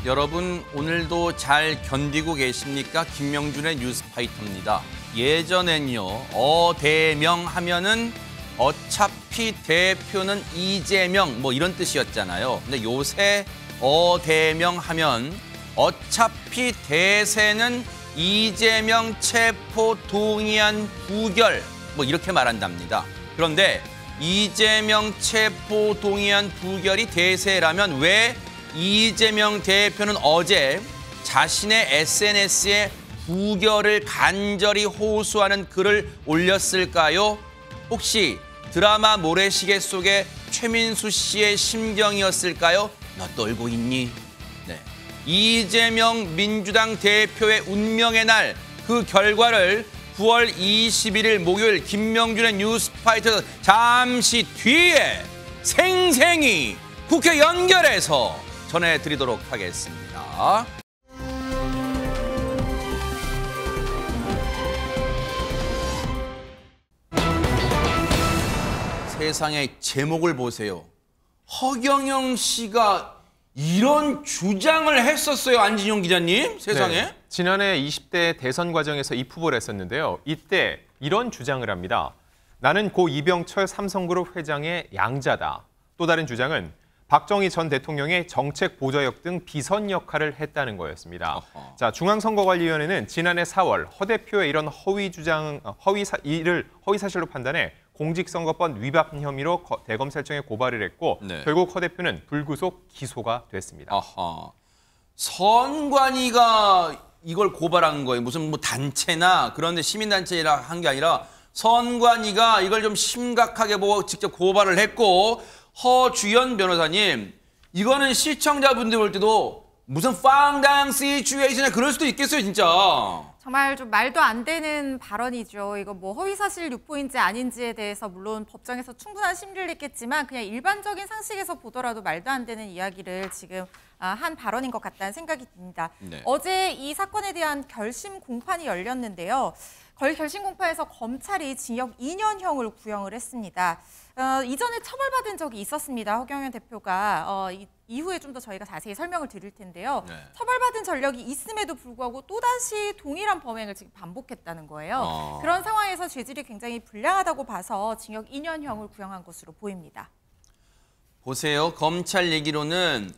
여러분 오늘도 잘 견디고 계십니까? 김명준의 뉴스파이터입니다. 예전엔요, 어대명 하면은 어차피 대표는 이재명 뭐 이런 뜻이었잖아요. 근데 요새 어대명 하면 어차피 대세는 이재명 체포 동의안 부결 뭐 이렇게 말한답니다. 그런데 이재명 체포 동의안 부결이 대세라면 왜 이재명 대표는 어제 자신의 SNS에 부결을 간절히 호소하는 글을 올렸을까요? 혹시 드라마 모래시계 속의 최민수 씨의 심경이었을까요? 너 떨고 있니? 네. 이재명 민주당 대표의 운명의 날, 그 결과를 9월 21일 목요일 김명준의 뉴스파이터 잠시 뒤에 생생히 국회 연결해서 전해드리도록 하겠습니다. 세상의 제목을 보세요. 허경영 씨가 이런 주장을 했었어요, 안진용 기자님. 세상에. 네, 지난해 20대 대선 과정에서 입후보를 했었는데요. 이때 이런 주장을 합니다. 나는 고 이병철 삼성그룹 회장의 양자다. 또 다른 주장은 박정희 전 대통령의 정책 보좌역 등 비선 역할을 했다는 거였습니다. 자, 중앙선거관리위원회는 지난해 4월 허 대표의 이런 허위 사실로 판단해 공직선거법 위반 혐의로 대검찰청에 고발을 했고 네. 결국 허 대표는 불구속 기소가 됐습니다. 선관위가 이걸 고발한 거예요. 무슨 뭐 단체나 그런데 시민단체라 한 게 아니라 선관위가 이걸 좀 심각하게 보고 직접 고발을 했고 허주연 변호사님, 이거는 시청자분들 볼 때도 무슨 빵당 시츄에이션에 그럴 수도 있겠어요, 진짜. 정말 좀 말도 안 되는 발언이죠. 이거 뭐 허위사실 유포인지 아닌지에 대해서 물론 법정에서 충분한 심리를 했겠지만 그냥 일반적인 상식에서 보더라도 말도 안 되는 이야기를 지금 한 발언인 것 같다는 생각이 듭니다. 네. 어제 이 사건에 대한 결심 공판이 열렸는데요. 결심 공판에서 검찰이 징역 2년형을 구형을 했습니다. 이전에 처벌받은 적이 있었습니다. 허경영 대표가 이후에 좀 더 저희가 자세히 설명을 드릴 텐데요. 네. 처벌받은 전력이 있음에도 불구하고 또다시 동일한 범행을 지금 반복했다는 거예요. 그런 상황에서 죄질이 굉장히 불량하다고 봐서 징역 2년형을 구형한 것으로 보입니다. 보세요. 검찰 얘기로는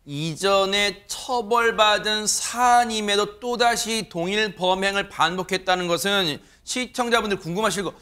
이전에 처벌받은 사안임에도 또다시 동일 범행을 반복했다는 것은 시청자분들 궁금하실 거.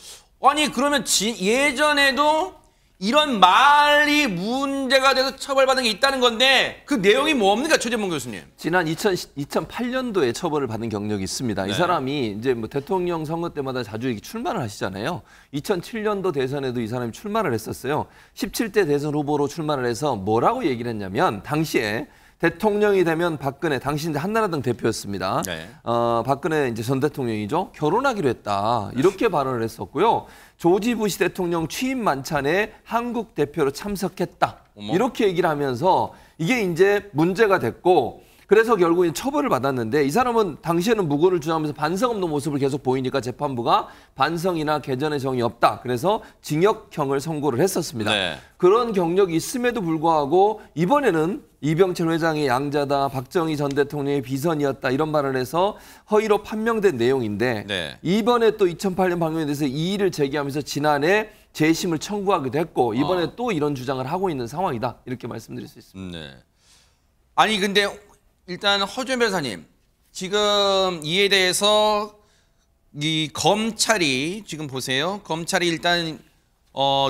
아니 그러면 예전에도 이런 말이 문제가 돼서 처벌받은 게 있다는 건데 그 내용이 뭡니까, 최재봉 교수님? 지난 2008년도에 처벌을 받은 경력이 있습니다. 네. 이 사람이 이제 뭐 대통령 선거 때마다 자주 이렇게 출마를 하시잖아요. 2007년도 대선에도 이 사람이 출마를 했었어요. 17대 대선 후보로 출마를 해서 뭐라고 얘기를 했냐면 당시에 대통령이 되면 박근혜, 당시 이제 한나라당 대표였습니다. 네. 박근혜 이제 전 대통령이죠. 결혼하기로 했다. 이렇게 발언을 했었고요. 조지 부시 대통령 취임 만찬에 한국 대표로 참석했다. 어머. 이렇게 얘기를 하면서 이게 이제 문제가 됐고 그래서 결국 처벌을 받았는데 이 사람은 당시에는 무고를 주장하면서 반성 없는 모습을 계속 보이니까 재판부가 반성이나 개전의 정이 없다. 그래서 징역형을 선고를 했었습니다. 네. 그런 경력이 있음에도 불구하고 이번에는 이병철 회장의 양자다, 박정희 전 대통령의 비선이었다 이런 말을 해서 허위로 판명된 내용인데 네. 이번에 또 2008년 방송에 대해서 이의를 제기하면서 지난해 재심을 청구하기도 했고 이번에 또 이런 주장을 하고 있는 상황이다 이렇게 말씀드릴 수 있습니다. 네. 아니 근데 일단 허주연 변호사님, 지금 이에 대해서 이 검찰이 지금 보세요. 검찰이 일단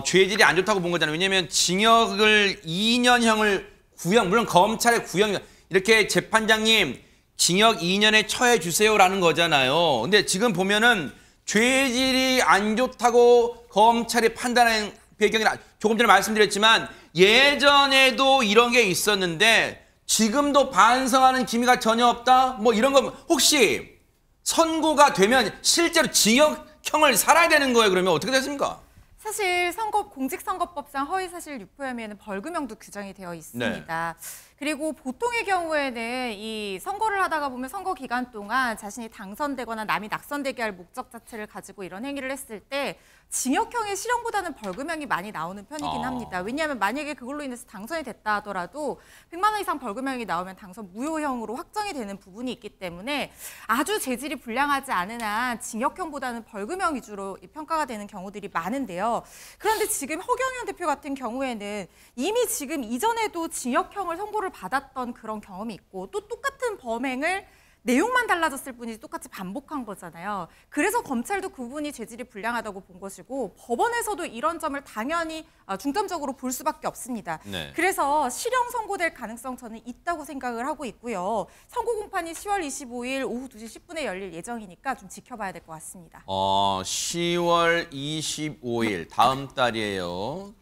죄질이 안 좋다고 본 거잖아요. 왜냐하면 징역을 2년형을 구형, 물론 검찰의 구형 이렇게 재판장님 징역 2년에 처해 주세요라는 거잖아요. 근데 지금 보면은 죄질이 안 좋다고 검찰이 판단한 배경이 조금 전에 말씀드렸지만 예전에도 이런 게 있었는데 지금도 반성하는 기미가 전혀 없다? 뭐 이런 거 혹시 선고가 되면 실제로 징역형을 살아야 되는 거예요? 그러면 어떻게 됐습니까? 사실 공직선거법상 허위사실 유포 혐의에는 벌금형도 규정이 되어 있습니다. 그리고 보통의 경우에는 이 선거를 하다가 보면 선거 기간 동안 자신이 당선되거나 남이 낙선되게 할 목적 자체를 가지고 이런 행위를 했을 때 징역형의 실형보다는 벌금형이 많이 나오는 편이긴 합니다. 왜냐하면 만약에 그걸로 인해서 당선이 됐다 하더라도 100만 원 이상 벌금형이 나오면 당선 무효형으로 확정이 되는 부분이 있기 때문에 아주 재질이 불량하지 않은 한 징역형보다는 벌금형 위주로 평가가 되는 경우들이 많은데요. 그런데 지금 허경영 대표 같은 경우에는 이미 지금 이전에도 징역형을 선고를 받았던 그런 경험이 있고 또 똑같은 범행을 내용만 달라졌을 뿐이지 똑같이 반복한 거잖아요. 그래서 검찰도 그 부분이 재질이 불량하다고 본 것이고 법원에서도 이런 점을 당연히 중점적으로 볼 수밖에 없습니다. 네. 그래서 실형 선고될 가능성 저는 있다고 생각을 하고 있고요. 선고 공판이 10월 25일 오후 2시 10분에 열릴 예정이니까 좀 지켜봐야 될 것 같습니다. 10월 25일 다음 달이에요.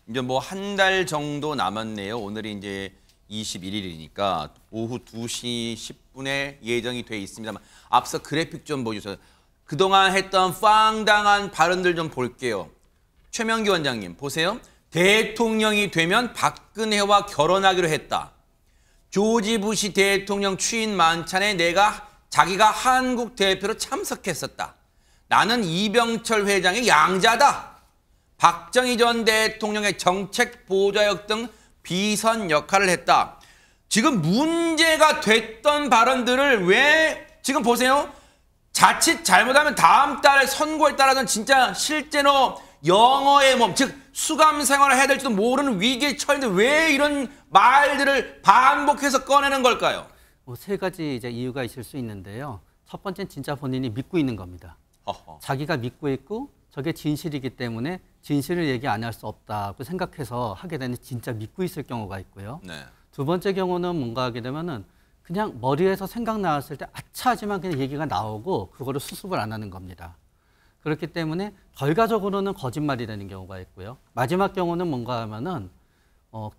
이제 뭐 한 달 정도 남았네요. 오늘이 이제 21일이니까 오후 2시 10분에 예정이 돼 있습니다만 앞서 그래픽 좀 보여주세요. 그동안 했던 황당한 발언들 좀 볼게요. 최명기 원장님 보세요. 대통령이 되면 박근혜와 결혼하기로 했다. 조지 부시 대통령 취임 만찬에 자기가 한국 대표로 참석했었다. 나는 이병철 회장의 양자다. 박정희 전 대통령의 정책 보좌역 등 비선 역할을 했다. 지금 문제가 됐던 발언들을 왜 지금 보세요. 자칫 잘못하면 다음 달에 선거에 따라서는 진짜 실제로 영어의 몸, 즉 수감 생활을 해야 될지도 모르는 위기에 처했는데 왜 이런 말들을 반복해서 꺼내는 걸까요? 세 가지 이제 이유가 있을 수 있는데요. 첫 번째는 진짜 본인이 믿고 있는 겁니다. 자기가 믿고 있고 저게 진실이기 때문에 진실을 얘기 안 할 수 없다고 생각해서 하게 되는 진짜 믿고 있을 경우가 있고요. 네. 두 번째 경우는 뭔가 하게 되면은 그냥 머리에서 생각 나왔을 때 아차 하지만 그냥 얘기가 나오고 그거를 수습을 안 하는 겁니다. 그렇기 때문에 결과적으로는 거짓말이 되는 경우가 있고요. 마지막 경우는 뭔가 하면은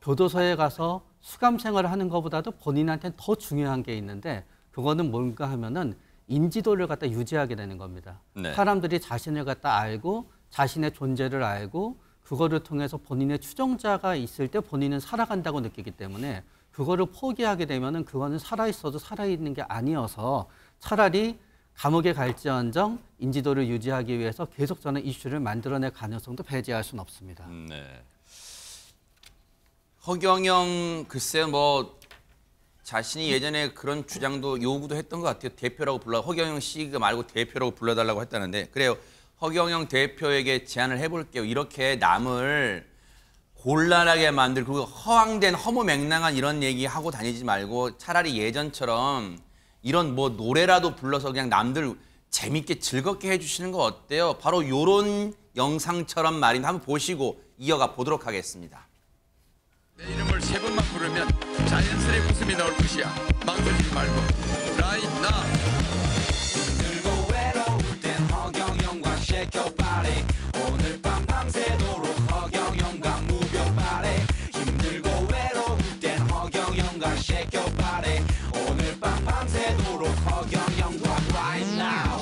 교도소에 가서 수감 생활을 하는 것보다도 본인한테는 더 중요한 게 있는데 그거는 뭔가 하면은 인지도를 갖다 유지하게 되는 겁니다. 네. 사람들이 자신을 갖다 알고 자신의 존재를 알고 그거를 통해서 본인의 추종자가 있을 때 본인은 살아간다고 느끼기 때문에 그거를 포기하게 되면은 그거는 살아있어도 살아있는 게 아니어서 차라리 감옥에 갈지언정 인지도를 유지하기 위해서 계속 저는 이슈를 만들어낼 가능성도 배제할 수는 없습니다. 네. 허경영 글쎄요 뭐 자신이 예전에 그런 주장도 요구도 했던 것 같아요. 대표라고 허경영 씨가 말고 대표라고 불러달라고 했다는데 그래요. 허경영 대표에게 제안을 해볼게요. 이렇게 남을 곤란하게 만들고 그리고 허황된 허무맹랑한 이런 얘기하고 다니지 말고 차라리 예전처럼 이런 뭐 노래라도 불러서 그냥 남들 재밌게 즐겁게 해주시는 거 어때요? 바로 이런 영상처럼 말인데 한번 보시고 이어가 보도록 하겠습니다. 내 이름을 세 번만 부르면 자연스레 웃음이 나올 것이야. 망설이지 말고 right now. 힘들고 외로울 땐 허경영과 shake your body. 오늘 밤 밤새도록 허경영과 move your body. 힘들고 외로울 땐 허경영과 shake your body. 오늘 밤 밤새도록 허경영과 right now.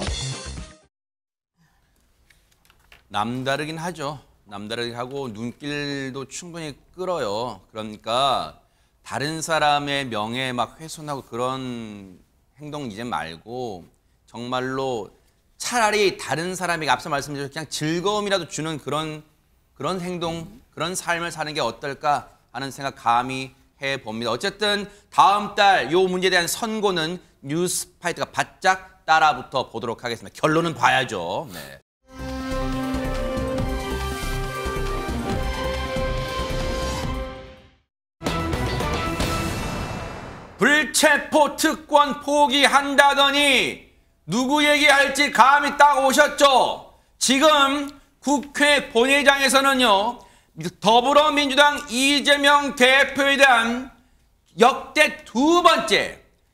남다르긴 하죠. 남다르게 하고 눈길도 충분히 끌어요. 그러니까 다른 사람의 명예에 막 훼손하고 그런 행동 이제 말고 정말로 차라리 다른 사람에게 앞서 말씀드린 그냥 즐거움이라도 주는 그런 행동, 그런 삶을 사는 게 어떨까 하는 생각 감히 해봅니다. 어쨌든 다음 달 요 문제에 대한 선고는 뉴스파이트가 바짝 따라붙어 보도록 하겠습니다. 결론은 봐야죠. 네. 불체포 특권 포기한다더니 누구 얘기할지 감이 딱 오셨죠? 지금 국회 본회의장에서는요. 더불어민주당 이재명 대표에 대한 역대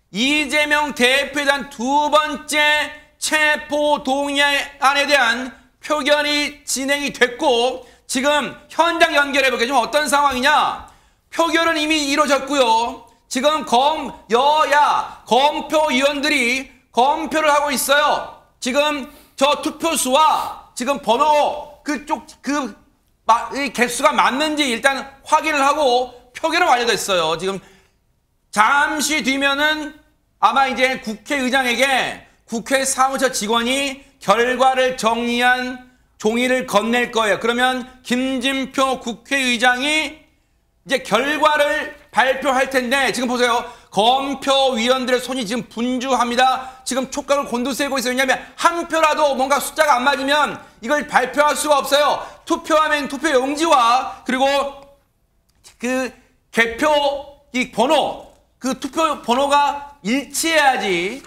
이재명 대표에 대한 두 번째 체포 동의안에 대한 표결이 진행이 됐고 지금 현장 연결해 볼게요. 지금 어떤 상황이냐? 표결은 이미 이루어졌고요. 지금 여야 검표위원들이 검표를 하고 있어요. 지금 저 투표수와 지금 번호 그쪽 개수가 맞는지 일단 확인을 하고 표결은 완료됐어요. 지금 잠시 뒤면은 아마 이제 국회의장에게 국회 사무처 직원이 결과를 정리한 종이를 건넬 거예요. 그러면 김진표 국회의장이 이제 결과를 발표할 텐데 지금 보세요. 검표위원들의 손이 지금 분주합니다. 지금 촉각을 곤두세우고 있어요. 왜냐하면 한 표라도 뭔가 숫자가 안 맞으면 이걸 발표할 수가 없어요. 투표하면 투표 용지와 그리고 그 개표 이 번호 그 투표 번호가 일치해야지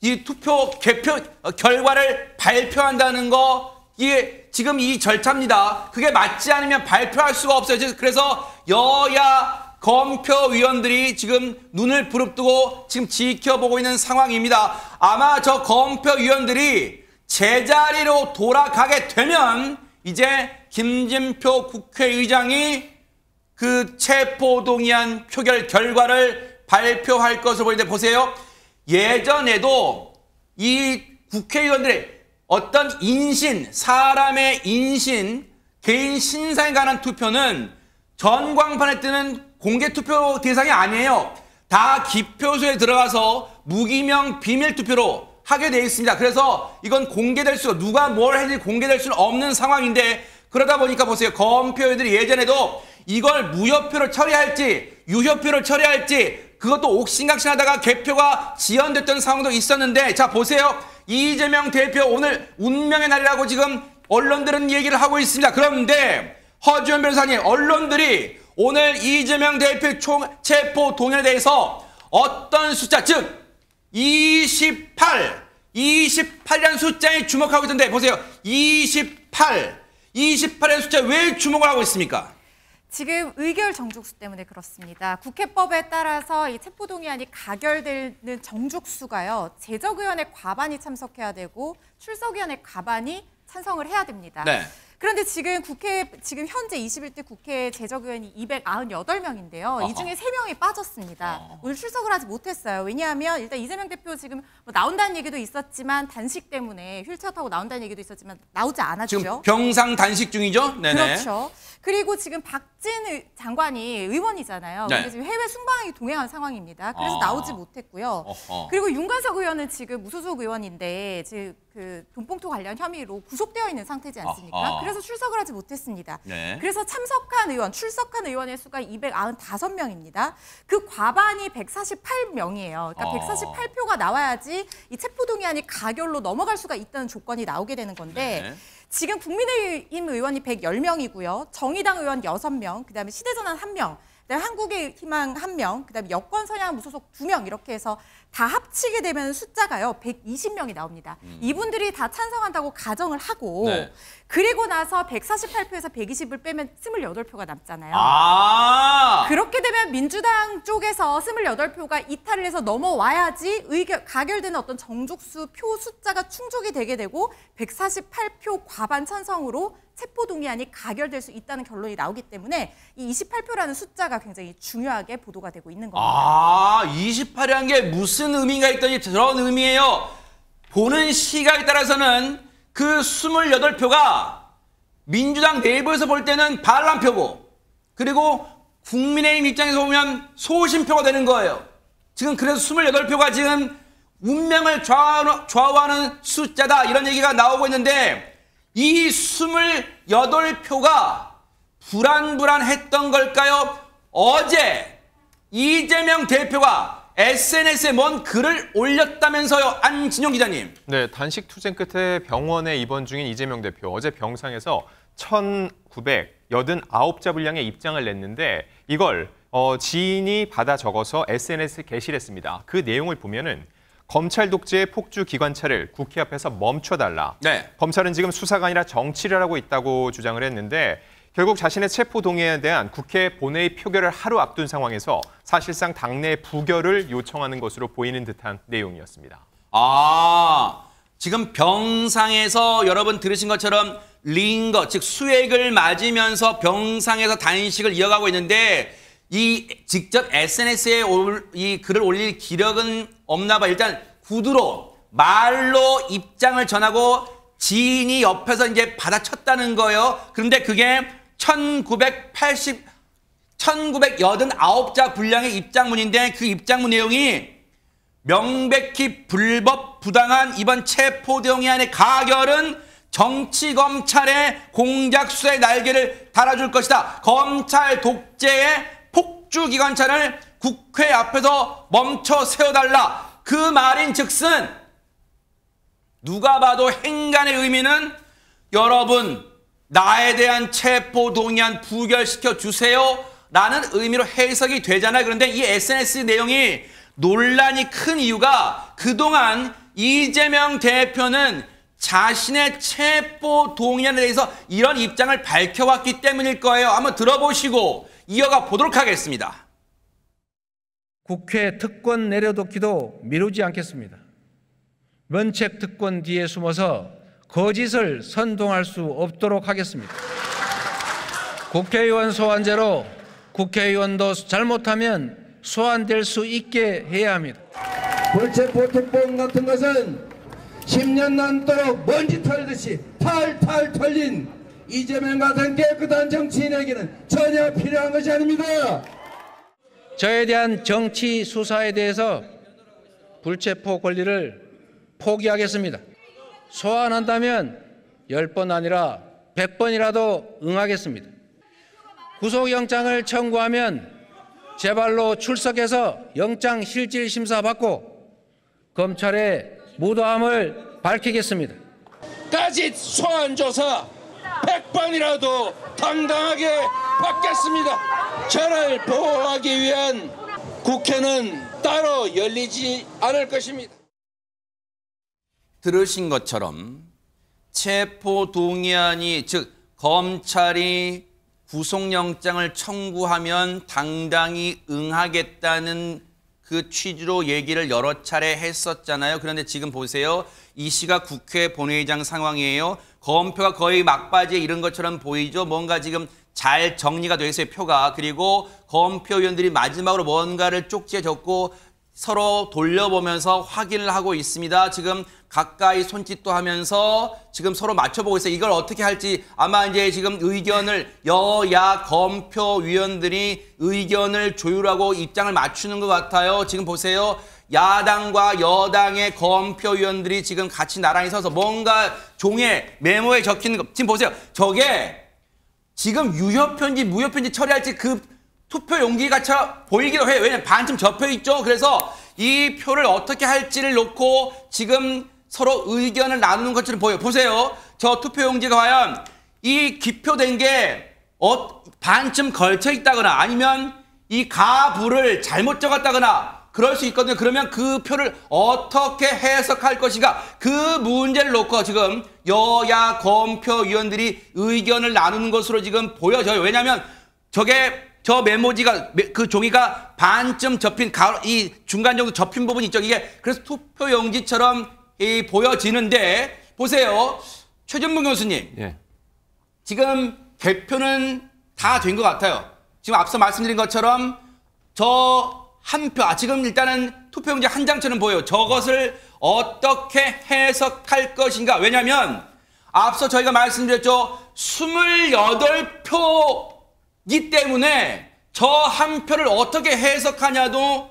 이 투표 개표 결과를 발표한다는 거 이게 지금 이 절차입니다. 그게 맞지 않으면 발표할 수가 없어요. 그래서 여야 검표위원들이 지금 눈을 부릅뜨고 지금 지켜보고 있는 상황입니다. 아마 저 검표위원들이 제자리로 돌아가게 되면 이제 김진표 국회의장이 그 체포동의안 표결 결과를 발표할 것으로 보이는데 보세요. 예전에도 이 국회의원들의 어떤 인신, 사람의 인신, 개인 신상에 관한 투표는 전광판에 뜨는 공개투표 대상이 아니에요. 다 기표소에 들어가서 무기명 비밀투표로 하게 되어 있습니다. 그래서 이건 공개될 수가 누가 뭘 했는지 공개될 수는 없는 상황인데 그러다 보니까 보세요. 검표위원들이 예전에도 이걸 무효표로 처리할지 유효표로 처리할지 그것도 옥신각신하다가 개표가 지연됐던 상황도 있었는데 자 보세요. 이재명 대표 오늘 운명의 날이라고 지금 언론들은 얘기를 하고 있습니다. 그런데 허주연 변호사님 언론들이 오늘 이재명 대표 체포 동의안에 대해서 어떤 숫자 즉 28이라는 숫자에 주목하고 있던데 보세요. 28이라는 숫자에 왜 주목을 하고 있습니까? 지금 의결 정족수 때문에 그렇습니다. 국회법에 따라서 이 체포동의안이 가결되는 정족수가요. 제적의원의 과반이 참석해야 되고 출석의원의 과반이 찬성을 해야 됩니다. 네. 그런데 지금 지금 현재 21대 국회 제적의원이 298명인데요. 이 중에 3명이 빠졌습니다. 오늘 출석을 하지 못했어요. 왜냐하면 일단 이재명 대표 지금 뭐 나온다는 얘기도 있었지만 단식 때문에 휠체어 타고 나온다는 얘기도 있었지만 나오지 않았죠. 지금 병상 단식 중이죠? 네네. 그렇죠. 그리고 지금 박진 장관이 의원이잖아요. 네. 근데 지금 해외 순방이 동행한 상황입니다. 그래서 나오지 못했고요. 어허. 그리고 윤관석 의원은 지금 무소속 의원인데 지금 그 돈봉투 관련 혐의로 구속되어 있는 상태지 않습니까? 어허. 그래서 출석을 하지 못했습니다. 네. 그래서 참석한 의원, 출석한 의원의 수가 295명입니다. 그 과반이 148명이에요. 그러니까 148표가 나와야지 이 체포동의안이 가결로 넘어갈 수가 있다는 조건이 나오게 되는 건데 네. 지금 국민의힘 의원이 110명이고요. 정의당 의원 6명, 그다음에 시대전환 1명, 그다음에 한국의 희망 1명, 그다음에 여권 선양 무소속 2명 이렇게 해서 다 합치게 되면 숫자가요 120명이 나옵니다. 이분들이 다 찬성한다고 가정을 하고 네. 그리고 나서 148표에서 120을 빼면 28표가 남잖아요. 그렇게 되면 민주당 쪽에서 28표가 이탈을 해서 넘어와야지 가결되는 어떤 정족수 표 숫자가 충족이 되게 되고 148표 과반 찬성으로 체포동의안이 가결될 수 있다는 결론이 나오기 때문에 이 28표라는 숫자가 굉장히 중요하게 보도가 되고 있는 겁니다. 28이라는 게 무슨 의미가 있더니 저런 의미예요. 보는 시각에 따라서는 그 28표가 민주당 내부에서 볼 때는 반란표고 그리고 국민의힘 입장에서 보면 소신표가 되는 거예요. 지금 그래서 28표가 지금 운명을 좌우하는 숫자다 이런 얘기가 나오고 있는데 이 28표가 불안했던 걸까요? 어제 이재명 대표가 SNS에 뭔 글을 올렸다면서요, 안진용 기자님. 네, 단식 투쟁 끝에 병원에 입원 중인 이재명 대표 어제 병상에서 1,989자 분량의 입장을 냈는데 이걸 지인이 받아 적어서 SNS에 게시를 했습니다. 그 내용을 보면은 검찰 독재의 폭주 기관차를 국회 앞에서 멈춰달라. 네. 검찰은 지금 수사가 아니라 정치를 하고 있다고 주장을 했는데 결국 자신의 체포 동의에 대한 국회 본회의 표결을 하루 앞둔 상황에서 사실상 당내 부결을 요청하는 것으로 보이는 듯한 내용이었습니다. 지금 병상에서 여러분 들으신 것처럼 링거, 즉 수액을 맞으면서 병상에서 단식을 이어가고 있는데 이 직접 SNS에 이 글을 올릴 기력은 없나 봐. 일단 구두로 말로 입장을 전하고 지인이 옆에서 이제 받아쳤다는 거예요. 그런데 그게 1989자 분량의 입장문인데 그 입장문 내용이 명백히 불법 부당한 이번 체포동의안의 가결은 정치 검찰의 공작 수사의 날개를 달아줄 것이다. 검찰 독재의 폭주기관차를 국회 앞에서 멈춰 세워달라. 그 말인즉슨 누가 봐도 행간의 의미는 여러분 나에 대한 체포동의안 부결시켜 주세요 라는 의미로 해석이 되잖아요. 그런데 이 SNS 내용이 논란이 큰 이유가 그동안 이재명 대표는 자신의 체포동의안에 대해서 이런 입장을 밝혀왔기 때문일 거예요. 한번 들어보시고 이어가 보도록 하겠습니다. 국회 특권 내려놓기도 미루지 않겠습니다. 면책 특권 뒤에 숨어서 거짓을 선동할 수 없도록 하겠습니다. 국회의원 소환제로 국회의원도 잘못하면 소환될 수 있게 해야 합니다. 불체포특권 같은 것은 10년 넘도록 먼지 털듯이 탈탈 털린 이재명 같은 깨끗한 정치인에게는 전혀 필요한 것이 아닙니다. 저에 대한 정치 수사에 대해서 불체포 권리를 포기하겠습니다. 소환한다면 10번 아니라 100번이라도 응하겠습니다. 구속영장을 청구하면 제 발로 출석해서 영장 실질 심사 받고 검찰의 무도함을 밝히겠습니다. 까짓 소환 조사 100번이라도 당당하게 받겠습니다. 저를 보호하기 위한 국회는 따로 열리지 않을 것입니다. 들으신 것처럼 체포동의안이 즉 검찰이 구속영장을 청구하면 당당히 응하겠다는 그 취지로 얘기를 여러 차례 했었잖아요. 그런데 지금 보세요. 이 시각 국회 본회의장 상황이에요. 검표가 거의 막바지에 이른 것처럼 보이죠. 뭔가 지금 잘 정리가 돼 있어요, 표가. 그리고 검표 의원들이 마지막으로 뭔가를 쪽지에 적고 서로 돌려보면서 확인을 하고 있습니다. 지금 가까이 손짓도 하면서 지금 서로 맞춰보고 있어요. 이걸 어떻게 할지 아마 이제 지금 의견을 여야 검표 위원들이 의견을 조율하고 입장을 맞추는 것 같아요. 지금 보세요. 야당과 여당의 검표 위원들이 지금 같이 나란히 서서 뭔가 종에 메모에 적히는 거. 지금 보세요. 저게 지금 유효표인지 무효표인지 처리할지 그 투표 용지가 보이기도 해요. 왜냐면 반쯤 접혀있죠. 그래서 이 표를 어떻게 할지를 놓고 지금 서로 의견을 나누는 것처럼 보여요. 보세요. 저 투표 용지가 과연 이 기표된 게 반쯤 걸쳐 있다거나 아니면 이 가부를 잘못 적었다거나 그럴 수 있거든요. 그러면 그 표를 어떻게 해석할 것인가 그 문제를 놓고 지금 여야 검표 위원들이 의견을 나누는 것으로 지금 보여져요. 왜냐하면 저 메모지가 그 종이가 반쯤 접힌 이 중간 정도 접힌 부분이 있죠. 이게 그래서 투표 용지처럼 보여지는데 보세요. 최전문 교수님. 예. 지금 개표는 다 된 것 같아요. 지금 앞서 말씀드린 것처럼 저 한 표, 지금 일단은 투표용지 한 장처럼 보여요. 저것을 어떻게 해석할 것인가. 왜냐하면 앞서 저희가 말씀드렸죠. 28표이기 때문에 저 한 표를 어떻게 해석하냐도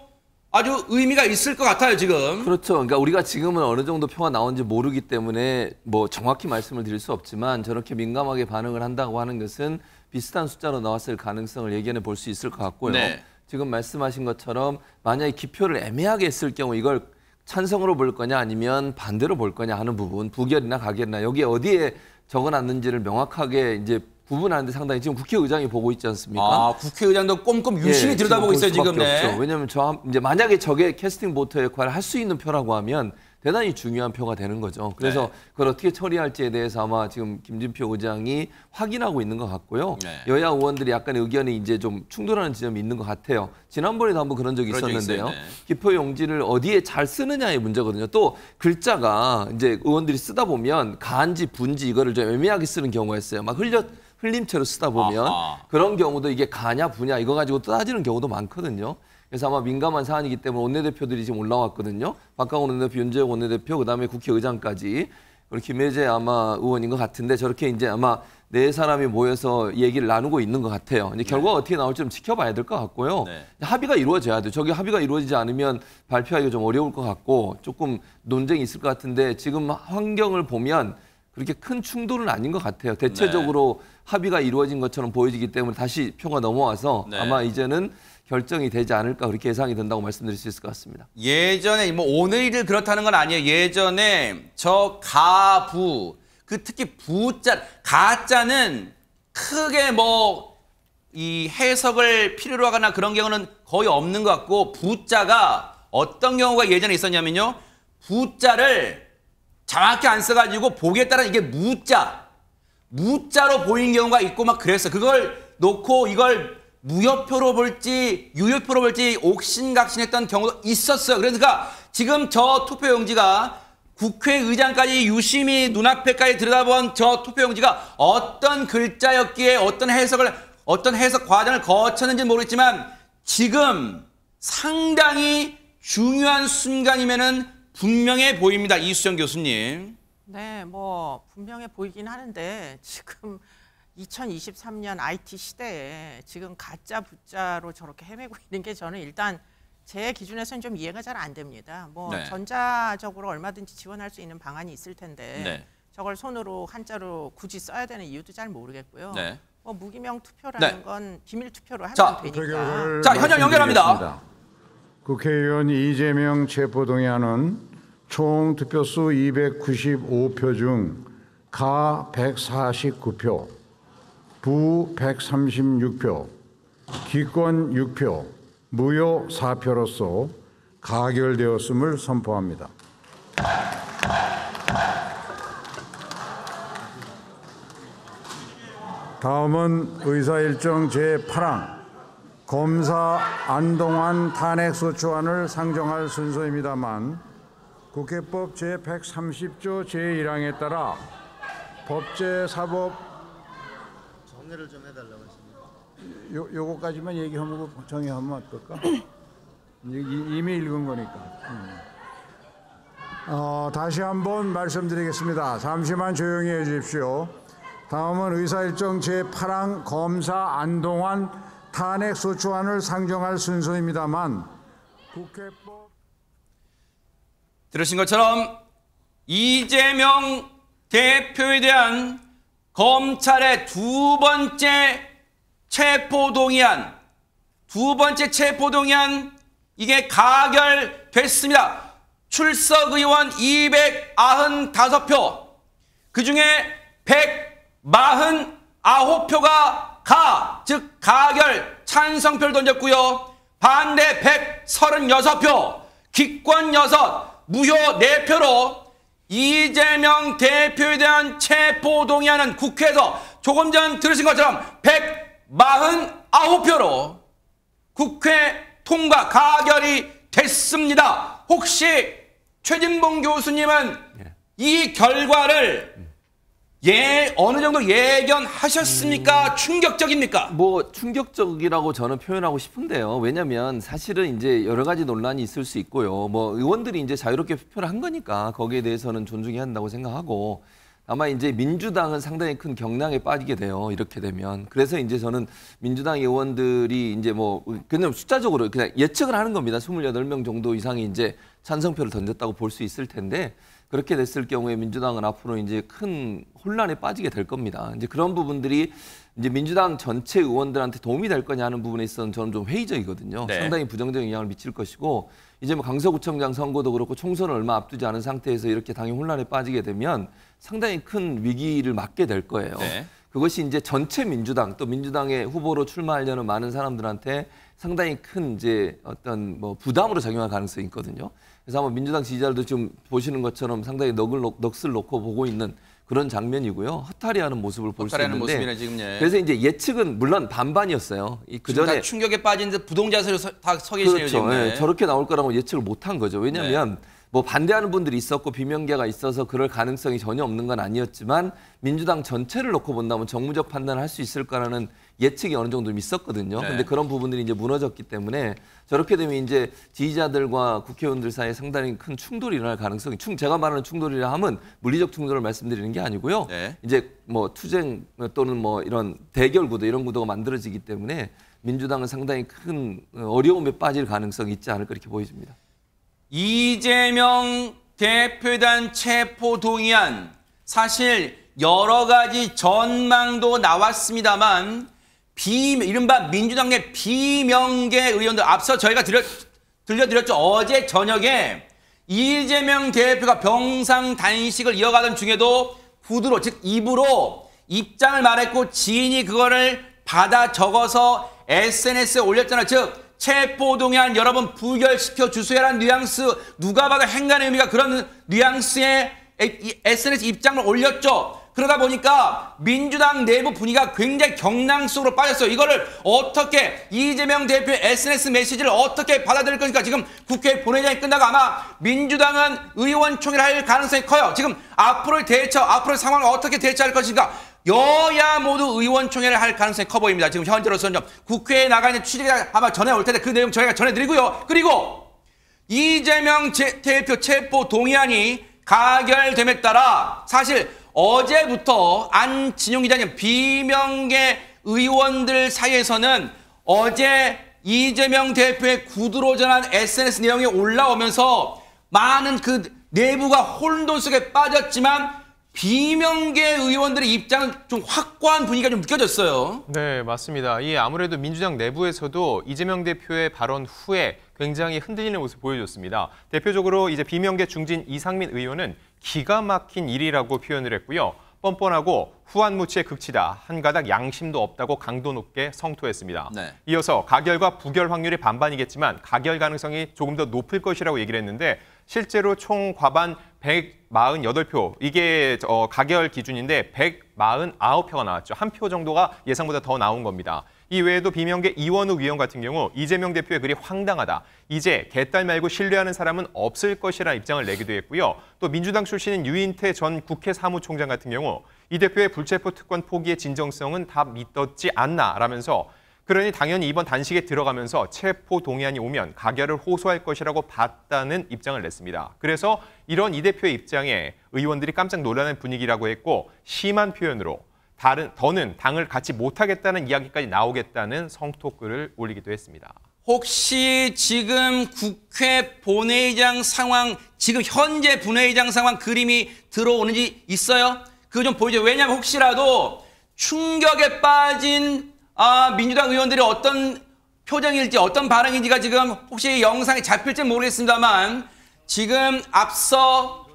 아주 의미가 있을 것 같아요, 지금. 그렇죠. 그러니까 우리가 지금은 어느 정도 표가 나온지 모르기 때문에 뭐 정확히 말씀을 드릴 수 없지만 저렇게 민감하게 반응을 한다고 하는 것은 비슷한 숫자로 나왔을 가능성을 예견해 볼 수 있을 것 같고요. 네. 지금 말씀하신 것처럼 만약에 기표를 애매하게 했을 경우 이걸 찬성으로 볼 거냐 아니면 반대로 볼 거냐 하는 부분, 부결이나 가결이나 여기에 어디에 적어놨는지를 명확하게 이제 구분하는데 상당히 지금 국회의장이 보고 있지 않습니까? 아, 국회의장도 꼼꼼 유심히 들여다보고 있어요, 지금. 네. 왜냐하면 이제 만약에 저게 캐스팅 보트 역할을 할 수 있는 표라고 하면 대단히 중요한 표가 되는 거죠. 그래서 네. 그걸 어떻게 처리할지에 대해서 아마 지금 김진표 의장이 확인하고 있는 것 같고요. 네. 여야 의원들이 약간의 의견이 이제 좀 충돌하는 지점이 있는 것 같아요. 지난번에도 한번 그런 적이 있었는데요. 네. 기표 용지를 어디에 잘 쓰느냐의 문제거든요. 또 글자가 이제 의원들이 쓰다 보면 간지, 분지 이거를 좀 애매하게 쓰는 경우가 있어요. 막 흘림체로 쓰다 보면 그런 경우도 이게 가냐 부냐 이거 가지고 따지는 경우도 많거든요. 그래서 아마 민감한 사안이기 때문에 원내대표들이 지금 올라왔거든요. 박강원 원내대표, 윤재욱 원내대표, 그다음에 국회의장까지 그리고 김혜재 아마 의원인 것 같은데 저렇게 이제 아마 네 사람이 모여서 얘기를 나누고 있는 것 같아요. 이제 결과가 어떻게 나올지 좀 지켜봐야 될 것 같고요. 네. 합의가 이루어져야 돼요. 저기 합의가 이루어지지 않으면 발표하기가 좀 어려울 것 같고 조금 논쟁이 있을 것 같은데 지금 환경을 보면 그렇게 큰 충돌은 아닌 것 같아요. 대체적으로 합의가 이루어진 것처럼 보여지기 때문에 다시 표가 넘어와서 네. 아마 이제는 결정이 되지 않을까 그렇게 예상이 된다고 말씀드릴 수 있을 것 같습니다. 예전에 뭐 오늘을 그렇다는 건 아니에요. 예전에 저 가부 그 특히 부자 가자는 크게 뭐 이 해석을 필요로 하거나 그런 경우는 거의 없는 것 같고 부자가 어떤 경우가 예전에 있었냐면요. 부자를 정확히 안 써가지고 보기에 따라 이게 무자로 보이는 경우가 있고 막 그랬어. 그걸 놓고 이걸 무효표로 볼지 유효표로 볼지 옥신각신했던 경우도 있었어요. 그러니까 지금 저 투표용지가 국회의장까지 유심히 눈앞에까지 들여다본 저 투표용지가 어떤 글자였기에 어떤 해석 과정을 거쳤는지 모르겠지만 지금 상당히 중요한 순간이면은 분명해 보입니다. 이수정 교수님. 네, 뭐 분명해 보이긴 하는데 지금 2023년 IT 시대에 지금 가짜 부짜로 저렇게 헤매고 있는 게 저는 일단 제 기준에서는 좀 이해가 잘 안 됩니다. 뭐 네. 전자적으로 얼마든지 지원할 수 있는 방안이 있을 텐데 네. 저걸 손으로 한자로 굳이 써야 되는 이유도 잘 모르겠고요. 네. 뭐 무기명 투표라는 네. 건 비밀 투표로 하면 자, 되니까. 자, 현장 연결합니다. 국회의원 이재명 체포동의안은 총 투표수 295표 중 가 149표, 부 136표, 기권 6표, 무효 4표로서 가결되었음을 선포합니다. 다음은 의사일정 제8항 검사 안동환 탄핵소추안을 상정할 순서입니다만 국회법 제130조 제1항에 따라 법제사법 정리를 좀 해달라고 했습니다. 요거까지만 얘기하고 정의하면 어떨까? 이미 읽은 거니까. 다시 한번 말씀드리겠습니다. 잠시만 조용히 해주십시오. 다음은 의사일정 제8항 검사 안동환 탄핵소추안을 상정할 순서입니다만 국회법 들으신 것처럼 이재명 대표에 대한 검찰의 두 번째 체포동의안 이게 가결됐습니다. 출석 의원 295표 그중에 149표가 즉 가결 찬성표를 던졌고요. 반대 136표, 기권 6, 무효 4표로 이재명 대표에 대한 체포동의안은 국회에서 조금 전 들으신 것처럼 149표로 국회 통과 가결이 됐습니다. 혹시 최진봉 교수님은 이 결과를 어느 정도 예견하셨습니까? 충격적입니까? 뭐 충격적이라고 저는 표현하고 싶은데요. 왜냐하면 사실은 이제 여러 가지 논란이 있을 수 있고요. 뭐 의원들이 이제 자유롭게 투표를 한 거니까 거기에 대해서는 존중해야 한다고 생각하고 아마 이제 민주당은 상당히 큰 경랑에 빠지게 돼요. 이렇게 되면. 그래서 이제 저는 민주당 의원들이 이제 뭐 그냥 숫자적으로 그냥 예측을 하는 겁니다. 28명 정도 이상이 이제 찬성표를 던졌다고 볼 수 있을 텐데 그렇게 됐을 경우에 민주당은 앞으로 이제 큰 혼란에 빠지게 될 겁니다. 이제 그런 부분들이 이제 민주당 전체 의원들한테 도움이 될 거냐 하는 부분에 있어서는 저는 좀 회의적이거든요. 네. 상당히 부정적인 영향을 미칠 것이고 이제 뭐 강서구청장 선거도 그렇고 총선을 얼마 앞두지 않은 상태에서 이렇게 당이 혼란에 빠지게 되면 상당히 큰 위기를 맞게 될 거예요. 네. 그것이 이제 전체 민주당 또 민주당의 후보로 출마하려는 많은 사람들한테 상당히 큰 이제 어떤 뭐 부담으로 작용할 가능성이 있거든요. 그래서 아마 민주당 지지자들도 지금 보시는 것처럼 상당히 넋을 놓고 보고 있는 그런 장면이고요. 허탈해하는 모습을 볼 수 허탈해하는 있는데 모습이네, 지금. 예. 그래서 이제 예측은 물론 반반이었어요. 그 지금 다 전에 충격에 빠진 듯 부동자세로 다 서 계시네요. 그렇죠. 지금. 예, 저렇게 나올 거라고 예측을 못한 거죠. 왜냐하면 뭐 반대하는 분들이 있었고 비명계가 있어서 그럴 가능성이 전혀 없는 건 아니었지만 민주당 전체를 놓고 본다면 정무적 판단을 할 수 있을 거라는 예측이 어느 정도 있었거든요. 네. 근데 그런 부분들이 이제 무너졌기 때문에 저렇게 되면 이제 지지자들과 국회의원들 사이에 상당히 큰 충돌이 일어날 가능성이 제가 말하는 충돌이라 하면 물리적 충돌을 말씀드리는 게 아니고요. 네. 이제 뭐 투쟁 또는 뭐 이런 대결 구도 이런 구도가 만들어지기 때문에 민주당은 상당히 큰 어려움에 빠질 가능성이 있지 않을까 이렇게 보여집니다. 이재명 대표단 체포 동의안 사실 여러 가지 전망도 나왔습니다만 이른바 민주당 내 비명계 의원들 앞서 저희가 들려드렸죠. 어제 저녁에 이재명 대표가 병상 단식을 이어가던 중에도 구두로 즉 입으로 입장을 말했고 지인이 그거를 받아 적어서 SNS에 올렸잖아요. 즉 체포동의안 여러분 부결시켜 주세요라는 뉘앙스 누가 봐도 행간의 의미가 그런 뉘앙스의 SNS 입장을 올렸죠. 그러다 보니까 민주당 내부 분위기가 굉장히 경랑 속으로 빠졌어요. 이거를 어떻게 이재명 대표의 SNS 메시지를 어떻게 받아들일 것인가. 지금 국회 본회의장이 끝나고 아마 민주당은 의원총회를 할 가능성이 커요. 지금 앞으로의 상황을 어떻게 대처할 것인가. 여야 모두 의원총회를 할 가능성이 커 보입니다. 지금 현재로서는 국회에 나가 있는 취재가 아마 전해 올 텐데 그 내용 저희가 전해드리고요. 그리고 이재명 대표 체포 동의안이 가결됨에 따라 사실 어제부터 안진용 기자님 비명계 의원들 사이에서는 어제 이재명 대표의 구두로 전한 SNS 내용이 올라오면서 많은 그 내부가 혼돈 속에 빠졌지만 비명계 의원들의 입장은 좀 확고한 분위기가 좀 느껴졌어요. 네, 맞습니다. 이 아무래도 민주당 내부에서도 이재명 대표의 발언 후에 굉장히 흔들리는 모습을 보여줬습니다. 대표적으로 이제 비명계 중진 이상민 의원은 기가 막힌 일이라고 표현을 했고요. 뻔뻔하고 후한무치의 극치다. 한 가닥 양심도 없다고 강도 높게 성토했습니다. 네. 이어서 가결과 부결 확률이 반반이겠지만 가결 가능성이 조금 더 높을 것이라고 얘기를 했는데 실제로 총 과반 148표, 이게 가결 기준인데 149표가 나왔죠. 한 표 정도가 예상보다 더 나온 겁니다. 이 외에도 비명계 이원우 위원 같은 경우 이재명 대표의 글이 황당하다. 이제 개딸 말고 신뢰하는 사람은 없을 것이라는 입장을 내기도 했고요. 또 민주당 출신인 유인태 전 국회 사무총장 같은 경우 이 대표의 불체포 특권 포기의 진정성은 다 믿었지 않나라면서 그러니 당연히 이번 단식에 들어가면서 체포 동의안이 오면 가결을 호소할 것이라고 봤다는 입장을 냈습니다. 그래서 이런 이 대표의 입장에 의원들이 깜짝 놀라는 분위기라고 했고 심한 표현으로 더는 당을 갖지 못하겠다는 이야기까지 나오겠다는 성토글을 올리기도 했습니다. 혹시 지금 국회 본회의장 상황, 지금 현재 본회의장 상황 그림이 들어오는지 있어요? 그거 좀 보여줘요. 왜냐하면 혹시라도 충격에 빠진 민주당 의원들이 어떤 표정일지 어떤 반응인지가 지금 혹시 영상에 잡힐지 모르겠습니다만 지금 앞서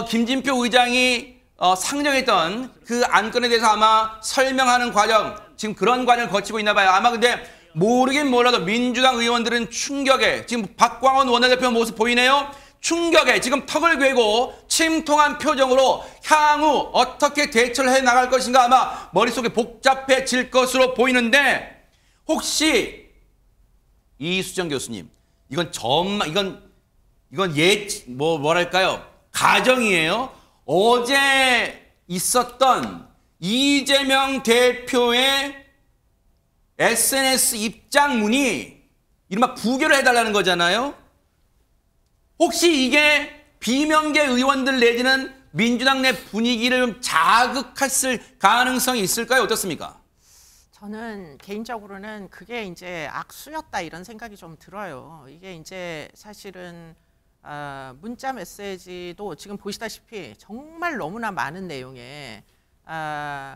김진표 의장이 상정했던 그 안건에 대해서 아마 설명하는 과정, 지금 그런 과정을 거치고 있나 봐요. 아마 근데 모르긴 몰라도 민주당 의원들은 충격에, 지금 박광원 원내대표 모습 보이네요. 충격에 지금 턱을 괴고 침통한 표정으로 향후 어떻게 대처를 해 나갈 것인가 아마 머릿속에 복잡해질 것으로 보이는데 혹시 이수정 교수님, 이건 뭐랄까요? 가정이에요. 어제 있었던 이재명 대표의 SNS 입장문이 이른바 부결을 해달라는 거잖아요. 혹시 이게 비명계 의원들 내지는 민주당 내 분위기를 좀 자극했을 가능성이 있을까요? 어떻습니까? 저는 개인적으로는 그게 이제 악수였다 이런 생각이 좀 들어요. 이게 이제 사실은 문자 메시지도 지금 보시다시피 정말 너무나 많은 내용에